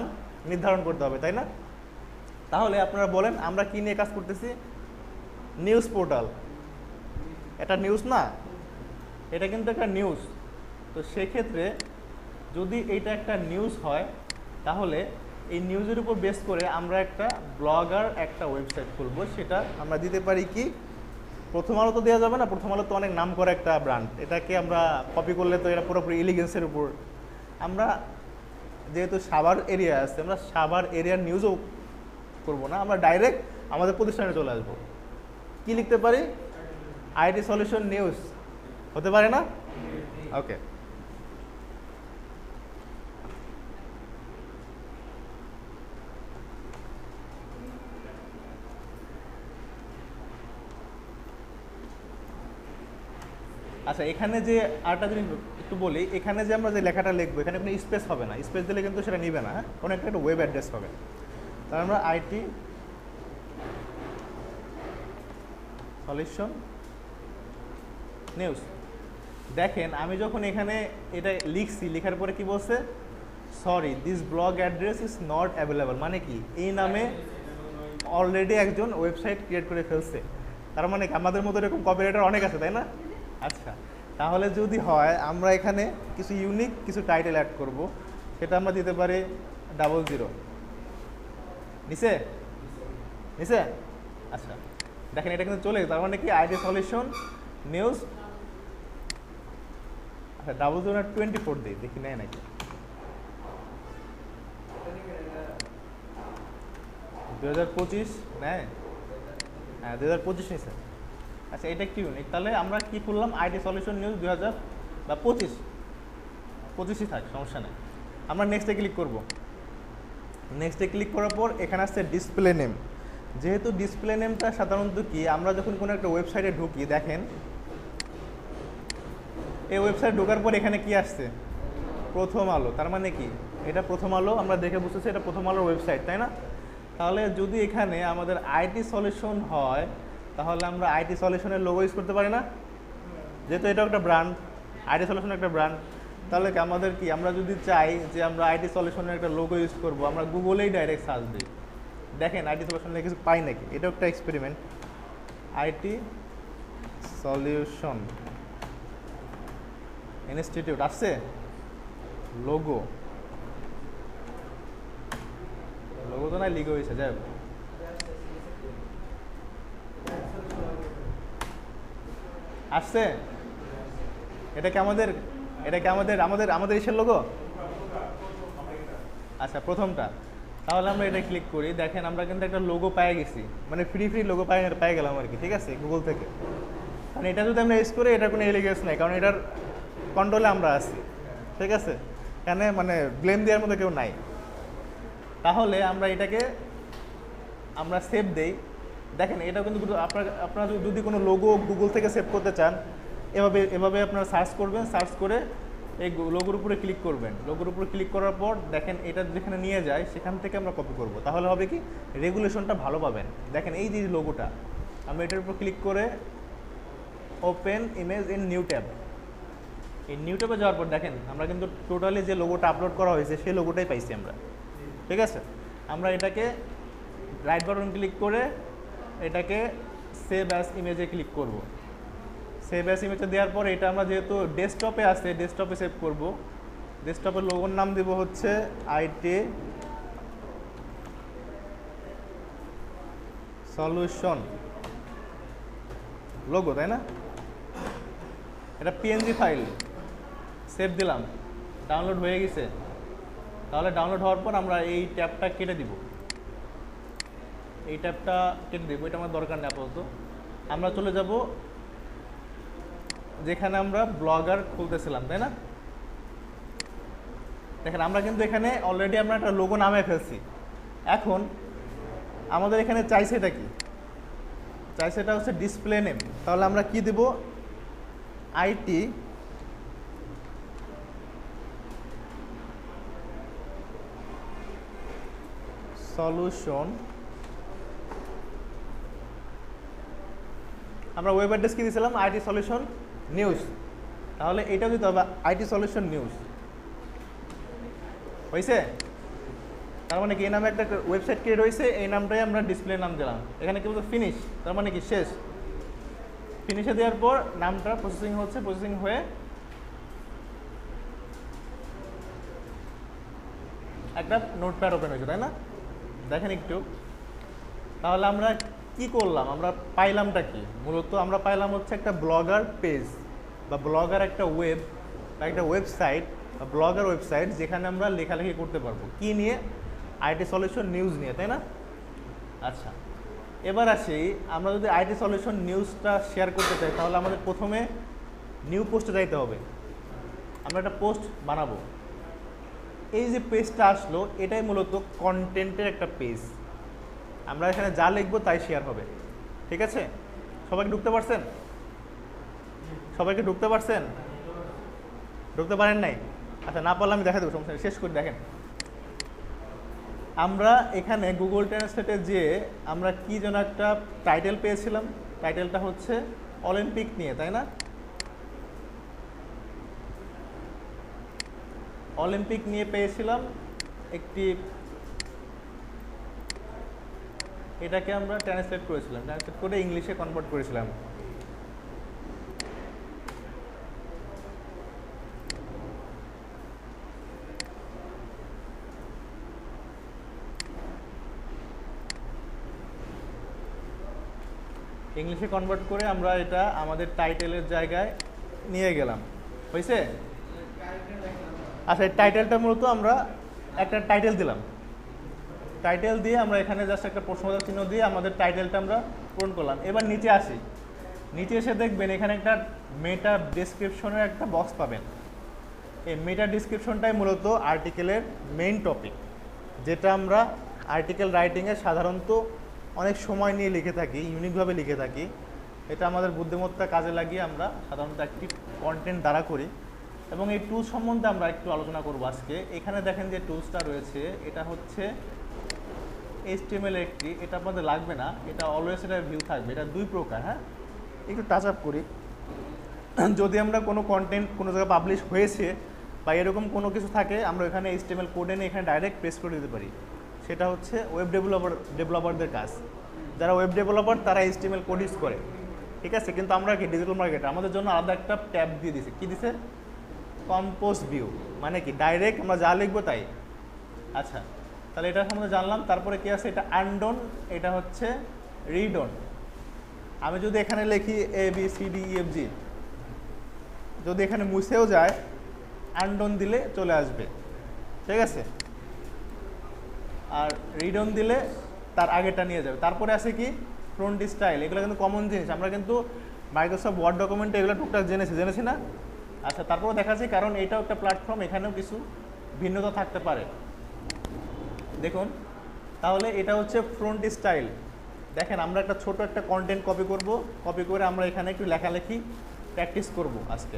নির্ধারণ করতে হবে, তাই না? তাহলে আপনারা বলেন আমরা কী নিয়ে কাজ করতেছি? News portal. এটা নিউজ না? এটা কিন্তু একটা নিউজ। তো সেক্ষেত্রে যদি এইটা একটা নিউজ হয়, তাহলে এই নিউজের উপর বেস করে আমরা একটা ব্লগার একটা ওয়েবসাইট খুলবো। সেটা আমরা দিতে পারি কি, প্রথম আলো তো দেওয়া যাবে না, প্রথম আলো তো অনেক নাম করা একটা ব্র্যান্ড, এটাকে আমরা কপি করলে তো এটা পুরোপুরি এলিগেন্সের উপর। আমরা যেহেতু সাভার এরিয়া আছে, আমরা সাভার এরিয়ার নিউজও করবো না, আমরা ডাইরেক্ট আমাদের প্রতিষ্ঠানে চলে আসবো। কি লিখতে পারি? আইটি সলিউশন নিউজ হতে পারে না? ওকে, আচ্ছা এখানে যে আরেকটা জিনিস একটু বলি, এখানে যে আমরা যে লেখাটা লিখবো এখানে কোনো স্পেস হবে না, স্পেস দিলে কিন্তু সেটা নিবে না, হ্যাঁ? কোনো একটা ওয়েব অ্যাড্রেস হবে। তাহলে আমরা আইটি সলিউশন নিউজ। দেখেন আমি যখন এখানে এটা লিখছি, লেখার পরে কি বলছে, sorry this blog address is not available, মানে কি এই নামে অলরেডি একজন ওয়েবসাইট ক্রিয়েট করে ফেলছে। তার মানে কি আমাদের মতো এরকম কপিরাইটার অনেক আছে, তাই না? আচ্ছা, তাহলে যদি হয় আমরা এখানে কিছু ইউনিক কিছু টাইটেল অ্যাড করব, সেটা আমরা দিতে পারি 00 নিচে নিচে। আচ্ছা দেখেন এটা কিন্তু চলে গেছে, তার মানে কি আইটি সলিউশন নিউজ। আচ্ছা 0024 দিই, দেখি নেয় নাকি। 2025 নেয়? হ্যাঁ 2025 নিয়েছে। আচ্ছা এটা একটু ইউনিক, তাহলে আমরা কি করলাম, আইটি সলিউশন নিউজ 2025ই থাক, সমস্যা নেই। আমরা নেক্সটে ক্লিক করব। নেক্সটে ক্লিক করার পর এখানে আসছে ডিসপ্লে নেম। যেহেতু ডিসপ্লে নেমটা সাধারণত কি, আমরা যখন কোনো একটা ওয়েবসাইটে ঢুকি, দেখেন এই ওয়েবসাইট ঢোকার পর এখানে কি আসছে, প্রথম আলো। তার মানে কি এটা প্রথম আলো, আমরা দেখে বুঝতেছি এটা প্রথম আলোর ওয়েবসাইট, তাই না? তাহলে যদি এখানে আমাদের আইটি সলিউশন হয়, তাহলে আমরা আইটি সলিউশনের লোগো ইউজ করতে পারি না? যেহেতু এটা একটা ব্র্যান্ড, আইটি সলিউশন একটা ব্র্যান্ড, তাহলে কি আমাদের কি, আমরা যদি চাই যে আমরা আইটি সলিউশনের একটা লোগো ইউজ করব, আমরা গুগলেই ডাইরেক্ট সার্চ দিই, দেখেন আইটি সলিউশন কিছু পাই নাকি। এটাও একটা এক্সপেরিমেন্ট, আইটি সলিউশন ইনস্টিটিউট আসছে, লোগো লোগো তো নাই, লিগো হয়েছে, যাই হোক। আসছে? এটা কি আমাদের আমাদের ইসের লোগো? আচ্ছা প্রথমটা, তাহলে আমরা এটা ক্লিক করি। দেখেন আমরা কিন্তু একটা লোগো পেয়ে গেছি, মানে ফ্রি লোগো পেয়ে গেলাম আর কি, ঠিক আছে, গুগল থেকে। মানে এটা যদি আমরা ইউজ করি, এটার কোনো এলিগেন্স নাই, কারণ এটার কন্ট্রোলে আমরা আছি, ঠিক আছে, এখানে মানে ব্লেম দেওয়ার মতো কেউ নাই। তাহলে আমরা এটাকে আমরা সেভ দেই। দেখেন এটা কিন্তু আপনারা যদি কোনো লোগো গুগল থেকে সেভ করতে চান, এভাবে আপনারা সার্চ করবেন, সার্চ করে এই লোগোর উপরে ক্লিক করবেন। লোগোর উপরে ক্লিক করার পর দেখেন এটা যেখানে নিয়ে যায় সেখান থেকে আমরা কপি করব, তাহলে হবে কি রেগুলেশনটা ভালো পাবেন। দেখেন এই যে লোগোটা, আমরা এটার উপর ক্লিক করে open image in new tab, এই নিউ ট্যাবে যাওয়ার পর দেখেন আমরা কিন্তু টোটালি যে লোগোটা আপলোড করা হয়েছে সেই লোগোটাই পাইছি আমরা, ঠিক আছে। আমরা এটাকে রাইট বাটন ক্লিক করে এটাকে সেভ অ্যাজ ইমেজে ক্লিক করব। সেভ অ্যাজ ইমেজে দেওয়ার পর এটা আমরা যেহেতু ডেস্কটপে আছে, ডেস্কটপে সেভ করব। ডেস্কটপের লোগোর নাম দেব হচ্ছে আইটি সলিউশন লোগো, তাই না? এটা পিএনজি ফাইল, সেভ দিলাম, ডাউনলোড হয়ে গেছে। তাহলে ডাউনলোড হওয়ার পর আমরা এই ট্যাবটা কেটে দিব, এই ট্যাবটা কেটে দিব, এটা আমার দরকার নেই আপাতত। আমরা চলে যাব যেখানে আমরা ব্লগার খুলতেছিলাম, তাই না? দেখেন আমরা কিন্তু এখানে অলরেডি আমরা একটা লোগো নামে ফেলছি। এখন আমাদের এখানে চাইছে এটা কি, চাইছে এটা হচ্ছে ডিসপ্লে নেম। তাহলে আমরা কি দেব, আইটি সলিউশন। আমরা ওয়েব অ্যাড্রেস কি দিয়েছিলাম, আইটি সলিউশন নিউজ। তাহলে এটাও দিতে হবে আইটি সলিউশন নিউজ, হয়েছে? তার মানে কি এই নামে একটা ওয়েবসাইট ক্রিয়েট হয়েছে, এই নামটাই আমরা ডিসপ্লে নাম দিলাম। এখানে কি বলতো ফিনিশ, তার মানে কি শেষ। ফিনিশে দেওয়ার পর নামটা প্রসেসিং হচ্ছে, প্রসেসিং হয়ে একটা নোটপ্যাড ওপেন হয়েছে, তাই না? দেখেন একটু, তাহলে আমরা কি করলাম, আমরা পাইলামটা কি, মূলত আমরা পাইলাম হচ্ছে একটা ব্লগার পেজ বা ব্লগার একটা ওয়েব বা একটা ওয়েবসাইট বা ব্লগার ওয়েবসাইট, যেখানে আমরা লেখালেখি করতে পারবো কি নিয়ে, আইটি সলিউশন নিউজ নিয়ে, তাই না? আচ্ছা এবার আসি, আমরা যদি আইটি সলিউশন নিউজটা শেয়ার করতে চাই, তাহলে আমাদের প্রথমে নিউ পোস্টে যাইতে হবে। আমরা একটা পোস্ট বানাবো। এই যে পেজটা আসলো, এটাই মূলত কন্টেন্টের একটা পেজ। আমরা এখানে যা লিখবো তাই শেয়ার হবে, ঠিক আছে? সবাইকে ঢুকতে পারছেন? সবাইকে ঢুকতে পারছেন? ঢুকতে পারেন নাই? আচ্ছা না পারলে আমি দেখা দেবো, সমস্যা শেষ করে। দেখেন আমরা এখানে গুগল ট্রান্সলেটে যেয়ে আমরা কি যেন একটা টাইটেল পেয়েছিলাম, টাইটেলটা হচ্ছে অলিম্পিক নিয়ে, তাই না? অলিম্পিক নিয়ে পেয়েছিলাম একটি, এটাকে আমরা ট্রান্সলেট করেছিলাম, ট্রান্সলেট করে ইংলিশে কনভার্ট করেছিলাম। ইংলিশে কনভার্ট করে আমরা এটা আমাদের টাইটেলের জায়গায় নিয়ে গেলাম, হয়েছে? আচ্ছা, এই টাইটেলটা মূলত আমরা একটা টাইটেল দিলাম, টাইটেল দিয়ে আমরা এখানে জাস্ট একটা প্রশ্নবোধক চিহ্ন দিয়ে আমাদের টাইটেলটা আমরা পূরণ করলাম। এবার নিচে আসি, নিচে এসে দেখবেন এখানে একটা মেটা ডেসক্রিপশনের একটা বক্স পাবেন। এই মেটা ডেসক্রিপশনটাই মূলত আর্টিকেলের মেইন টপিক, যেটা আমরা আর্টিকেল রাইটিংয়ে সাধারণত অনেক সময় নিয়ে লিখে থাকি, ইউনিকভাবে লিখে থাকি। এটা আমাদের বুদ্ধিমত্তা কাজে লাগিয়ে আমরা সাধারণত একটি কন্টেন্ট দ্বারা করি, এবং এই টুলস সম্বন্ধে আমরা একটু আলোচনা করব আজকে। এখানে দেখেন যে টুলসটা রয়েছে, এটা হচ্ছে HTML একটি, এটা আপনাদের লাগবে না, এটা অলওয়েজ এটা ভিউ থাকবে। এটা দুই প্রকার, হ্যাঁ, একটু টাচ আপ করি। যদি আমরা কোনো কন্টেন্ট কোনো জায়গায় পাবলিশ হয়েছে বা এরকম কোনো কিছু থাকে, আমরা এখানে HTML কোড এনে এখানে ডাইরেক্ট পেস্ট করে দিতে পারি। সেটা হচ্ছে ওয়েব ডেভেলপারদের কাজ। যারা ওয়েব ডেভেলপার তারা HTML কোড ইউজ করে, ঠিক আছে? কিন্তু আমরা কি ডিজিটাল মার্কেটার, আমাদের জন্য আলাদা একটা ট্যাব দিয়ে দিছে। কী দিছে? কম্পোজ ভিউ, মানে কি ডাইরেক্ট আমরা যা লিখবো তাই। আচ্ছা, তাহলে এটা সম্বন্ধে জানলাম। তারপরে কি আছে? এটা আনডন, এটা হচ্ছে রিড অন। আমি যদি এখানে লিখি ABCDEFG, যদি এখানে মুছেও যায়, আনডন দিলে চলে আসবে, ঠিক আছে? আর রিড অন দিলে তার আগেটা নিয়ে যাবে। তারপরে আছে কি? Front style. এগুলো কিন্তু কমন জিনিস, আমরা কিন্তু মাইক্রোসফট ওয়ার্ড ডকুমেন্টে এগুলো টুকটাক জেনেছি না? আচ্ছা, তারপরে দেখাচ্ছি, কারণ এটাও একটা প্ল্যাটফর্ম, এখানেও কিছু ভিন্নতা থাকতে পারে। দেখুন, তাহলে এটা হচ্ছে ফ্রন্ট স্টাইল। দেখেন, আমরা একটা ছোট একটা কন্টেন্ট কপি করব, কপি করে আমরা এখানে একটু লেখালেখি প্র্যাকটিস করব আজকে।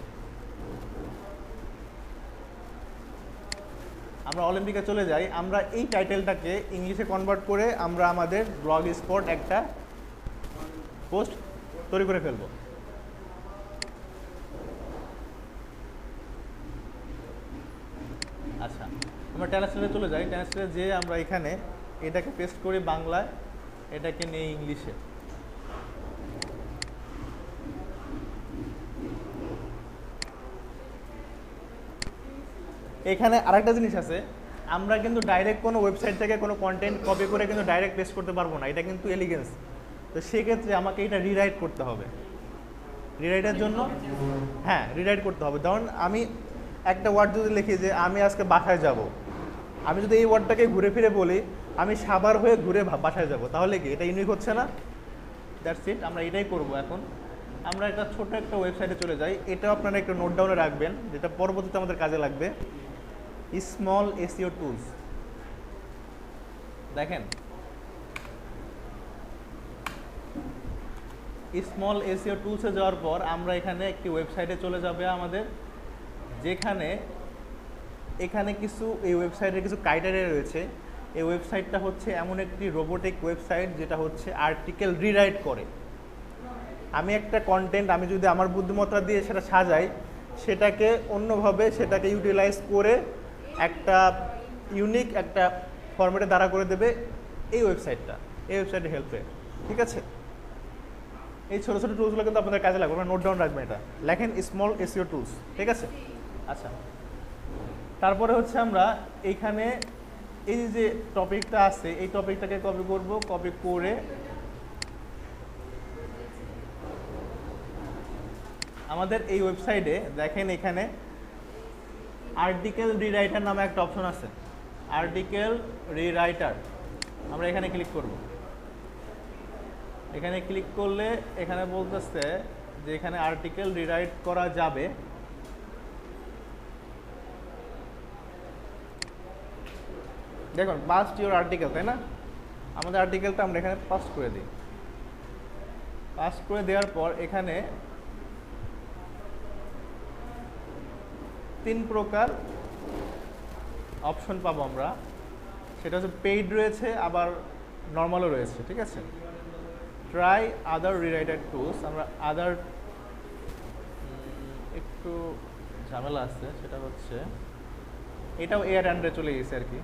আমরা অলিম্পিকে চলে যাই। আমরা এই টাইটেলটাকে ইংলিশে কনভার্ট করে আমরা আমাদের ব্লগ স্পট একটা পোস্ট তৈরি করে ফেলব। আচ্ছা, আমরা ট্রান্সলেটে চলে যাই। ট্রান্সলেটে যেয়ে আমরা এখানে এটাকে পেস্ট করি বাংলায়, এটাকে নেই ইংলিশে। এখানে আরেকটা জিনিস আছে, আমরা কিন্তু ডাইরেক্ট কোনো ওয়েবসাইট থেকে কোনো কন্টেন্ট কপি করে কিন্তু ডাইরেক্ট পেস্ট করতে পারবো না, এটা কিন্তু এলিগেন্স। তো সেক্ষেত্রে আমাকে এটা রিরাইট করতে হবে। রিরাইটের জন্য, হ্যাঁ, রিরাইট করতে হবে। ধরুন আমি একটা ওয়ার্ড যদি লিখি যে আমি আজকে বাসায় যাব, আমি যদি এই ওয়ার্ডটাকে ঘুরে ফিরে বলি আমি সাভার হয়ে ঘুরে বাসায় যাব, তাহলে কি এটা ইউনিক হচ্ছে না? দ্যাটস ইট, আমরা এটাই করব এখন। আমরা একটা ছোট একটা ওয়েবসাইটে চলে যাই। এটাও আপনারা একটু নোট ডাউনে রাখবেন, যেটা পরবর্তীতে আমাদের কাজে লাগবে। স্মল এসইও টুলস, দেখেন স্মল এসইও টুলসে যাওয়ার পর আমরা এখানে একটি ওয়েবসাইটে চলে যাবে আমাদের, যেখানে এখানে কিছু এই ওয়েবসাইটের কিছু ক্রাইটেরিয়া রয়েছে। এই ওয়েবসাইটটা হচ্ছে এমন একটি রোবোটিক ওয়েবসাইট যেটা হচ্ছে আর্টিকেল রিরাইট করে। আমি একটা কন্টেন্ট আমি যদি আমার বুদ্ধিমত্তা দিয়ে সেটা সাজাই, সেটাকে অন্যভাবে সেটাকে ইউটিলাইজ করে একটা ইউনিক একটা ফরম্যাটে দাঁড়া করে দেবে এই ওয়েবসাইটটা, এই ওয়েবসাইটের হেল্পে, ঠিক আছে? এই ছোটো ছোটো টুলসগুলো কিন্তু আপনাদের কাজে লাগবে, নোট ডাউন রাখবেন। এটা লেখেন স্মল এসইও টুলস, ঠিক আছে? আচ্ছা, তারপরে হচ্ছে আমরা এইখানে এই যে টপিকটা আছে এই টপিকটাকে কপি করব, কপি করে আমাদের এই ওয়েবসাইটে দেখেন এখানে আর্টিকেল রিরাইটার নামে একটা অপশন আছে, আর্টিকেল রিরাইটার। আমরা এখানে ক্লিক করব। এখানে ক্লিক করলে এখানে বলতেছে যে এখানে আর্টিকেল রিরাইট করা যাবে। দেখুন, পাস্ট ইউর আর্টিকেল, তাই না? আমাদের আর্টিকেলটা আমরা এখানে পাস্ট করে দিই। পাস্ট করে দেওয়ার পর এখানে 3 প্রকার অপশন পাবো আমরা। সেটা হচ্ছে পেইড রয়েছে, আবার নর্মালও রয়েছে, ঠিক আছে? ট্রাই আদার রিরাইটার টুলস, আমরা আদার একটু ঝামেলা আছে, সেটা হচ্ছে এটাও এয়ার আন্ডারে চলে গেছে আর কি।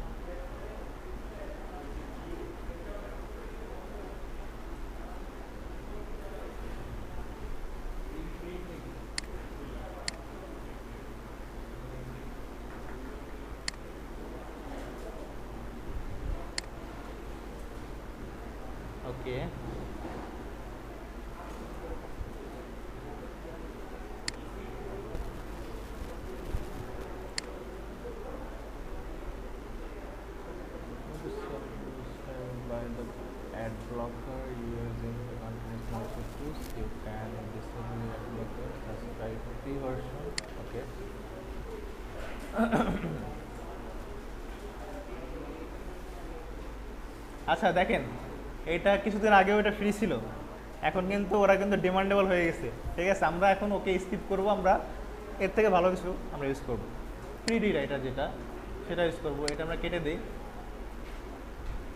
ওকে, by the ad blocker using the continuous motion tools, you can disable the ad blocker, subscribe to free version. Okay. আচ্ছা দেখেন, এটা কিছুদিন আগেও এটা ফ্রি ছিল, এখন কিন্তু ওরা কিন্তু ডিমান্ডেবল হয়ে গেছে। ঠিক আছে, আমরা এখন ওকে স্কিপ করব, আমরা এর থেকে ভালো কিছু আমরা ইউজ করব। ফ্রি রিরাইটার যেটা, সেটা ইউজ করব। এটা আমরা কেটে দিই,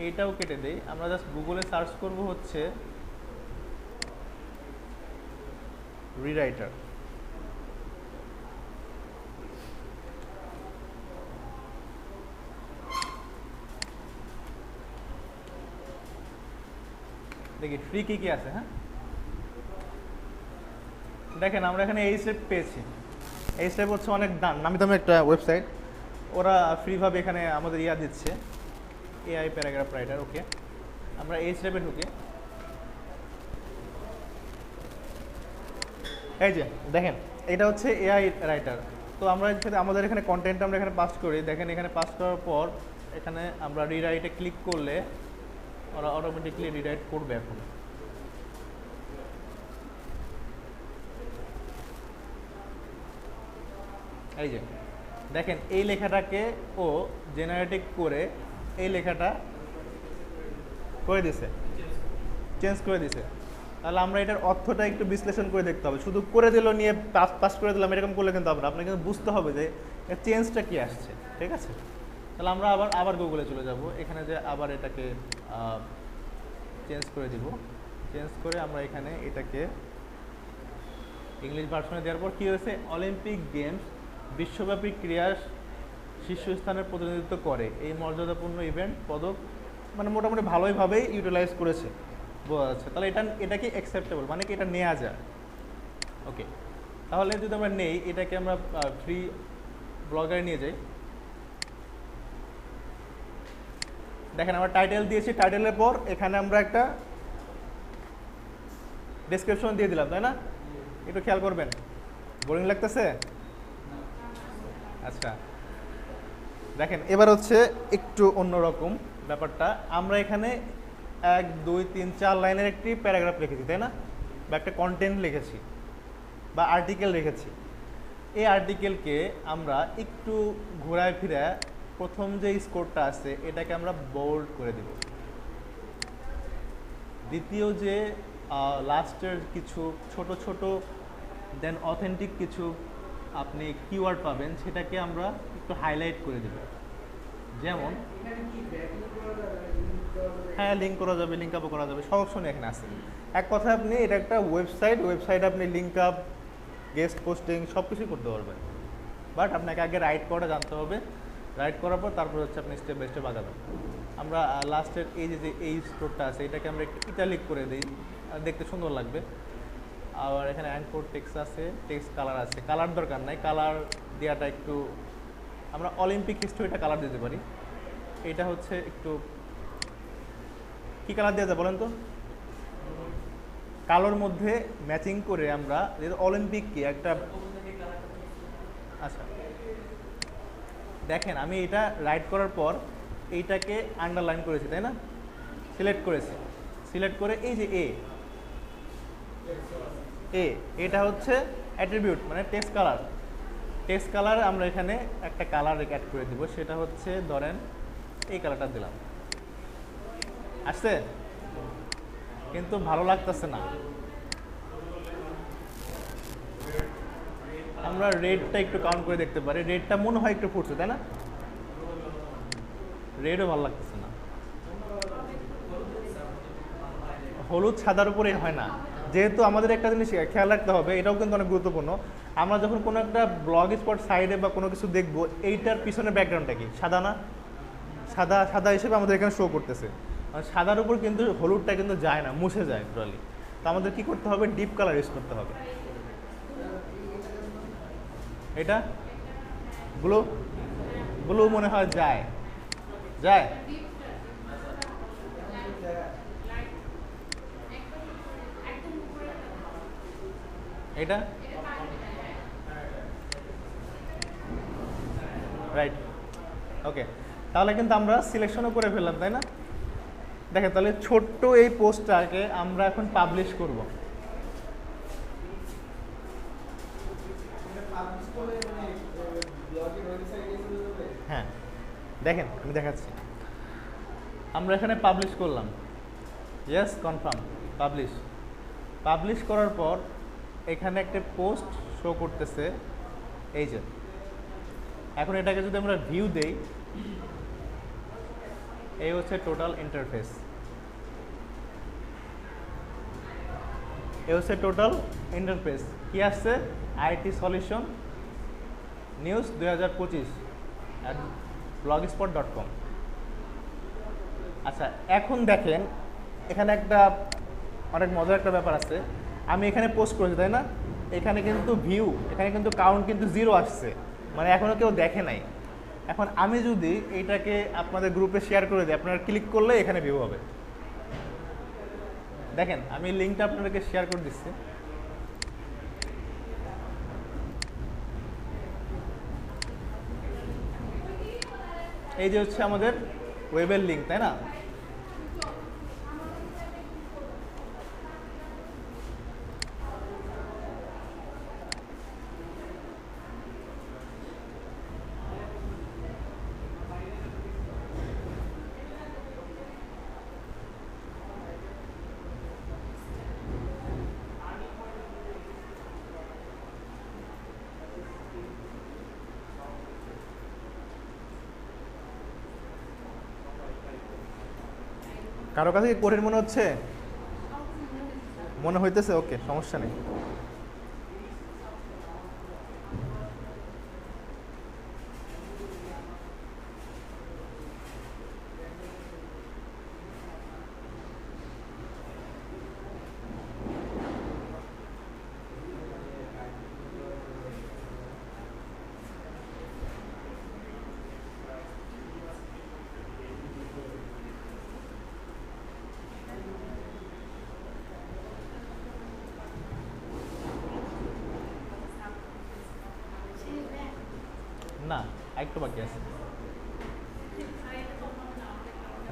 এইটাও কেটে দিই। আমরা জাস্ট গুগলে সার্চ করব হচ্ছে রিরাইটার। দেখি ফ্রি কি কি আছে। হ্যাঁ দেখেন, আমরা এখানে এই স্টেপ পেয়েছি। এই স্টেপ হচ্ছে অনেক নামি দামি একটা ওয়েবসাইট, ওরা ফ্রিভাবে এখানে আমাদের ইয়া দিচ্ছে, এআই প্যারাগ্রাফ রাইটার। ওকে, আমরা এই স্টেপে ঢুকি। এই যে দেখেন, এটা হচ্ছে এআই রাইটার। তো আমরা আমাদের এখানে কন্টেন্ট আমরা এখানে পাস করি। দেখেন এখানে পাস করার পর এখানে আমরা রিরাইটে ক্লিক করলে ওরা অটোমেটিকলি রিরাইট করবে। এখন এই যে দেখেন, এই লেখাটাকে ও জেনারেটিভ করে এই লেখাটা করে দিছে, চেঞ্জ করে দিছে। তাহলে আমরা এটার অর্থটা একটু বিশ্লেষণ করে দেখতে হবে। শুধু করে দিল নিয়ে পাস করে দিলাম এরকম করলে কিন্তু হবে না, আপনাকে কিন্তু বুঝতে হবে যে এর চেঞ্জটা কি আসছে। ঠিক আছে, তাহলে আমরা আবার গুগলে চলে যাব। এখানে যে আবার এটাকে চেঞ্জ করে দিব, চেঞ্জ করে আমরা এখানে এটাকে ইংলিশ ভার্সনে দেওয়ার পর কী হয়েছে, অলিম্পিক গেমস বিশ্বব্যাপী ক্রীড়ার শীর্ষস্থানের প্রতিনিধিত্ব করে, এই মর্যাদাপূর্ণ ইভেন্ট পদক মানে মোটামুটি ভালোইভাবেই ইউটিলাইজ করেছে, বোঝা যাচ্ছে। তাহলে এটা কি অ্যাকসেপ্টেবল, মানে কি এটা নেওয়া যায়। ওকে, তাহলে যদি আমরা নেই, এটাকে আমরা ফ্রি ব্লগারে নিয়ে যাই। দেখেন আমরা টাইটেল দিয়েছি, টাইটেলের পর এখানে আমরা একটা ডেসক্রিপশন দিয়ে দিলাম, তাই না? একটু খেয়াল করবেন, বোরিং লাগতেছে? আচ্ছা দেখেন, এবার হচ্ছে একটু অন্যরকম ব্যাপারটা। আমরা এখানে 1 2 3 4 লাইনের একটি প্যারাগ্রাফ লিখেছি, তাই না? বা একটা কন্টেন্ট লিখেছি বা আর্টিকেল লিখেছি। এই আর্টিকেলকে আমরা একটু ঘোরায় ফিরে প্রথম যে স্কোরটা আছে এটাকে আমরা বোল্ড করে দেব। দ্বিতীয় যে লাস্টের কিছু ছোট ছোট দেন অথেন্টিক কিছু আপনি কিওয়ার্ড পাবেন, সেটাকে আমরা একটু হাইলাইট করে দেব। যেমন হ্যাঁ, লিঙ্ক করা যাবে, লিঙ্ক আপও করা যাবে, সব অপশন এখানে আছে। এক কথা আপনি এটা একটা ওয়েবসাইট আপনি লিঙ্ক আপ, গেস্ট পোস্টিং সব কিছুই করতে পারবেন। বাট আপনাকে আগে রাইট করাটা জানতে হবে। রাইট করার পর তারপর হচ্ছে আপনি স্টেপ বাই স্টেপ আগাবেন। আমরা লাস্টের এই যে এই স্টোরটা আছে এটাকে আমরা একটু ইটালিক করে দিই, দেখতে সুন্দর লাগবে। আবার এখানে অ্যাঙ্কর টেক্সট আছে, টেক্সট কালার আছে, কালার দরকার নাই, কালার দেওয়াটা একটু আমরা অলিম্পিক হিস্ট্রিটা কালার দিতে পারি। এটা হচ্ছে একটু কি কালার দেওয়া যায় বলেন তো? কালোর মধ্যে ম্যাচিং করে আমরা অলিম্পিক কি একটা, আচ্ছা দেখেন আমি এটা রাইট করার পর এইটাকে আন্ডারলাইন করেছি, তাই না? সিলেক্ট করেছি, সিলেক্ট করে এই যে এটা হচ্ছে অ্যাট্রিবিউট মানে টেক্সট কালার। টেক্সট কালার আমরা এখানে একটা কালার অ্যাড করে দিব, সেটা হচ্ছে ধরেন এই কালারটা দিলাম। আসছে কিন্তু ভালো লাগতেছে না। আমরা রেডটা একটু কাউন্ট করে দেখতে পারি, রেডটা মনে হয় একটু ফুটছে, তাই না? রেডও ভালো লাগতেছে না। হলুদ সাদার উপরে হয় না। যেহেতু আমাদের একটা জিনিস খেয়াল রাখতে হবে, এটাও কিন্তু অনেক গুরুত্বপূর্ণ। আমরা যখন কোনো একটা ব্লগ স্পট সাইডে বা কোনো কিছু দেখবো, এইটার পিছনে ব্যাকগ্রাউন্ডটা কি সাদা না? সাদা সাদা হিসেবে আমাদের এখানে শো করতেছে। সাদার উপর কিন্তু হলুদটা কিন্তু যায় না, মুছে যায় টোটালি। তো আমাদের কি করতে হবে? ডিপ কালার ইউজ করতে হবে। এটা ব্লু, ব্লু মনে হয় যায়, যায়। এটা রাইট, ওকে। তাহলে কিন্তু আমরা সিলেকশনও করে ফেললাম, তাই না? দেখেন, তাহলে ছোট্ট এই পোস্টটাকে আমরা এখন পাবলিশ করব। হ্যাঁ, দেখেন আমি দেখাচ্ছি। আমরা এখানে পাবলিশ করলাম, ইয়েস কনফার্ম, পাবলিশ। পাবলিশ করার পর এখানে একটা পোস্ট শো করতেছে, এই যে। এখন এটাকে যদি আমরা ভিউ দেই, এই হচ্ছে টোটাল ইন্টারফেস, এই হচ্ছে টোটাল ইন্টারফেস। কি আসছে? IT solution news 2025@blogspot.com। আচ্ছা, এখন দেখেন এখানে একটা অনেক মজার একটা ব্যাপার আছে। আমি এখানে পোস্ট করেছি, তাই না? এখানে কিন্তু ভিউ, এখানে কিন্তু কাউন্ট কিন্তু 0 আসছে, মানে এখনও কেউ দেখে নাই। এখন আমি যদি এইটাকে আপনাদের গ্রুপে শেয়ার করে দিই, আপনারা ক্লিক করলে এখানে ভিউ হবে। দেখেন, আমি লিঙ্কটা আপনাদেরকে শেয়ার করে দিচ্ছি। এই যে হচ্ছে আমাদের ওয়েবের লিঙ্ক, তাই না? কারো কাছে কি কঠিন মনে হচ্ছে? মনে হইতেছে? ওকে, সমস্যা নেই। না, একটু বাকি আছে।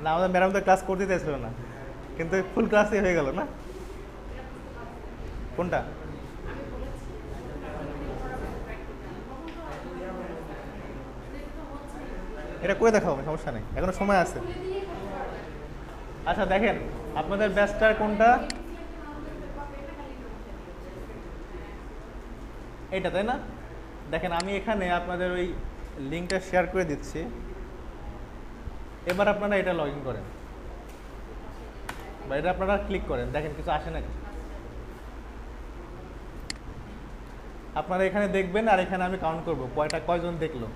না, আমাদের ম্যাডাম তো ক্লাস করতে চাইছিল না, কিন্তু ফুল ক্লাসই হয়ে গেল না। কোনটা? এটা করে দেখাবো, সমস্যা নেই, এখনো সময় আছে। আচ্ছা দেখেন, আপনাদের ব্যাচটার কোনটা? এইটা, তাই না? দেখেন, আমি এখানে আপনাদের ওই লিঙ্কটা শেয়ার করে দিচ্ছি। এবার আপনারা এটা লগ ইন করেন, বা এটা আপনারা ক্লিক করেন, দেখেন কিছু আসে নাকি। আপনারা এখানে দেখবেন, আর এখানে আমি কাউন্ট করবো কয়জন দেখলো।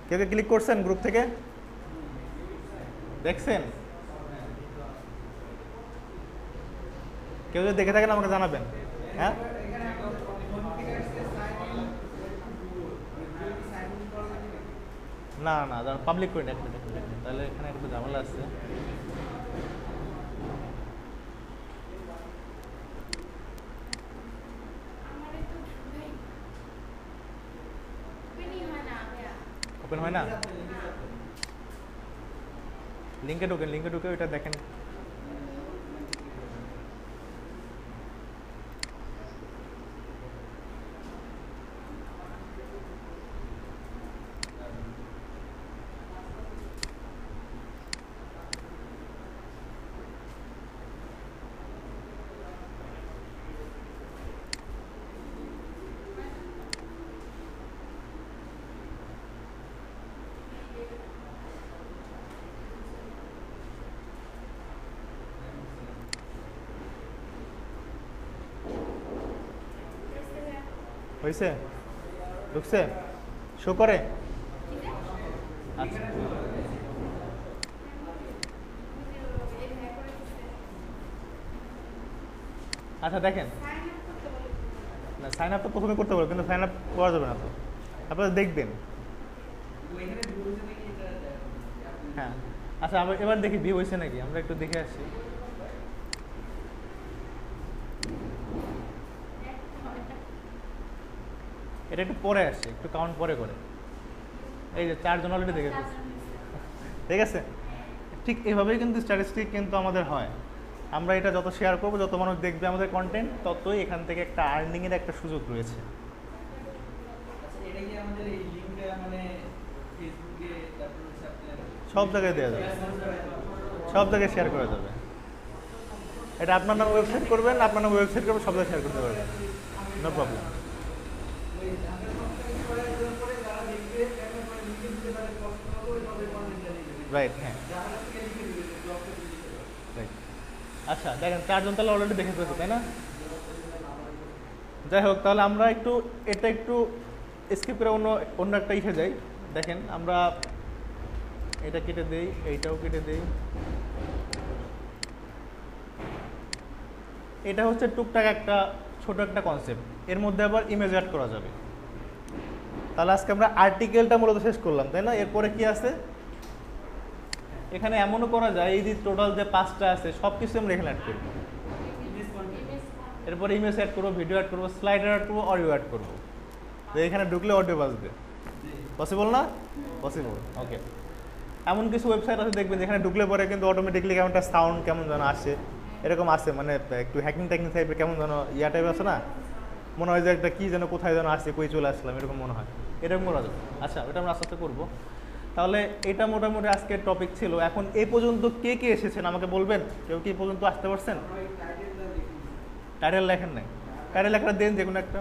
কেউ ক্লিক করছেন গ্রুপ থেকে? দেখছেন? কেউ যদি দেখে থাকেন আমাকে জানাবেন। হ্যাঁ, না না, পাবলিক করি না, তাহলে এখানে একটু ঝামেলা আছে। ওপেন হয় না? লিঙ্কে ঢুকে ওইটা দেখেন। হয়েছে? ঢুকছে? শো করে? আচ্ছা আচ্ছা দেখেন, না সাইন আপ তো প্রথমে করতে পারবো, কিন্তু সাইন আপ করা যাবে না তো, আপনারা দেখবেন। হ্যাঁ আচ্ছা, আমরা এবার দেখি ভিউ হয়েছে নাকি, আমরা একটু দেখে আসি। এটা একটু পরে আসে, একটু কাউন্ট পরে করে। এই যে 4 জন অলরেডি দেখে ফেলছে, ঠিক আছে? ঠিক এভাবেই কিন্তু স্ট্যাটিস্টিক কিন্তু আমাদের হয়। আমরা এটা যত শেয়ার করবো, যত মানুষ দেখবে আমাদের কন্টেন্ট, ততই এখান থেকে একটা আর্নিংয়ের একটা সুযোগ রয়েছে। সব জায়গায় দেওয়া যাবে, সব জায়গায় শেয়ার করা যাবে। এটা আপনার নাম ওয়েবসাইট করবেন, আপনার নাম ওয়েবসাইট করবেন, সব জায়গায় শেয়ার করতে পারবেন, নো প্রবলেম। রাইট, হ্যাঁ রাইট। আচ্ছা দেখেন 4 জন তাহলে অলরেডি দেখে ফেলেছে, তাই না? যাই হোক, তাহলে আমরা একটু এটা একটু স্কিপ করে অন্য অন্য একটা ইসে যাই। দেখেন আমরা এটা কেটে দেই, এইটাও কেটে দেই। এটা হচ্ছে টুকটাক একটা ছোট একটা কনসেপ্ট, এর মধ্যে আবার ইমেজ অ্যাড করা যাবে। তাহলে আজকে আমরা আর্টিকেলটা মূলত শেষ করলাম, তাই না? এরপরে কি আছে? এখানে এমনও করা যায়, এই যে টোটাল যে 5টা আছে সব কিছু আমরা এখানে অ্যাড করবো। এরপরে ইমেজ অ্যাড করবো, ভিডিও অ্যাড করবো, স্লাইডার অ্যাড করবো, অডিও অ্যাড করবো। তো এখানে ঢুকলে অডিও বাজবে, পসিবল না? পসিবল, ওকে। এমন কিছু ওয়েবসাইট আছে দেখবেন যেখানে ঢুকলে পরে কিন্তু অটোমেটিকলি কেমন একটা সাউন্ড কেমন যেন আসে, এরকম আসে, মানে একটু হ্যাকিং ট্যাকিং টাইপের কেমন যেন ইয়া টাইপ আছে না, মনে হয় যে একটা কী যেন কোথায় যেন আসছে, কই চলে আসলাম, এরকম মনে হয়, এরকম করা যাবে। আচ্ছা, ওটা আমরা আস্তে আস্তে করবো। তাহলে এটা মোটামুটি আজকের টপিক ছিল। এখন এই পর্যন্ত কে কে এসেছেন আমাকে বলবেন? কেউ কি এই পর্যন্ত আসতে পারছেন? টাইটেল লেখেন নাই? টাইটেল লেখাটা দেন যে কোনো একটা।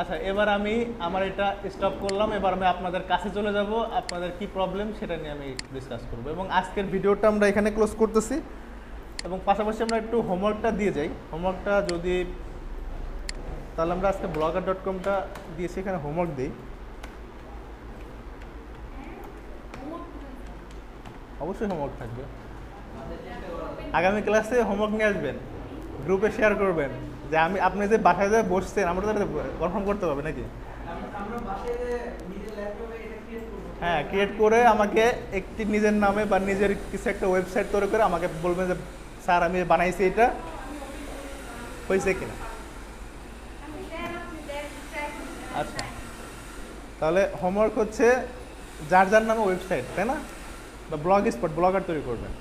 আচ্ছা, এবার আমি আমার এটা স্টপ করলাম, এবার আমি আপনাদের কাছে চলে যাব, আপনাদের কি প্রবলেম সেটা নিয়ে আমি ডিসকাস করব। এবং আজকের ভিডিওটা আমরা এখানে ক্লোজ করতেছি, এবং পাশাপাশি আমরা একটু হোমওয়ার্কটা দিয়ে যাই। হোমওয়ার্কটা যদি, তাহলে আমরা আজকে blogger.com-টা দিয়েছি, এখানে হোমওয়ার্ক দিই। অবশ্যই হোমওয়ার্ক থাকবে, আগামী ক্লাসে হোমওয়ার্ক নিয়ে আসবেন, গ্রুপে শেয়ার করবেন যে আপনি যে বাসায় যে বসছেন, আমরা তো কনফার্ম করতে পারবে নাকি? হ্যাঁ, ক্রিয়েট করে আমাকে একটি নিজের নামে বা নিজের কিছু একটা ওয়েবসাইট তৈরি করে আমাকে বলবেন যে স্যার আমি বানাইছি, এটা হয়েছে কিনা। আচ্ছা, তাহলে হোমওয়ার্ক হচ্ছে যার যার নামে ওয়েবসাইট, তাই না, বা ব্লগ স্পট, ব্লগার তৈরি করবেন।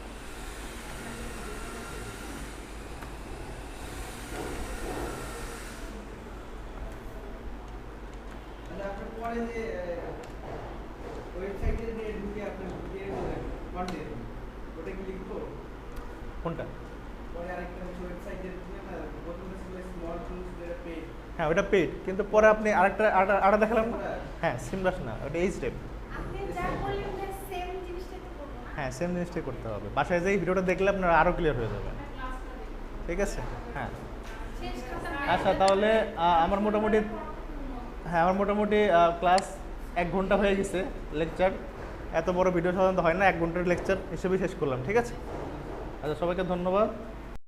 কোনটা? হ্যাঁ, ওটা পেড, কিন্তু পরে আপনি আরেকটা দেখালাম না। হ্যাঁ, সিমরাস না, ওটা এই স্টেপ। হ্যাঁ, সেম জিনিসটাই করতে হবে। বাসায় যেই ভিডিওটা দেখলে আপনার আরও ক্লিয়ার হয়ে যাবে, ঠিক আছে? হ্যাঁ আচ্ছা, তাহলে আমার মোটামুটি ক্লাস 1 ঘন্টা হয়ে গেছে, লেকচার। এত বড় ভিডিও সাধারণত হয় না, 1 ঘন্টার লেকচার হিসেবেই শেষ করলাম, ঠিক আছে? আচ্ছা, সবাইকে ধন্যবাদ।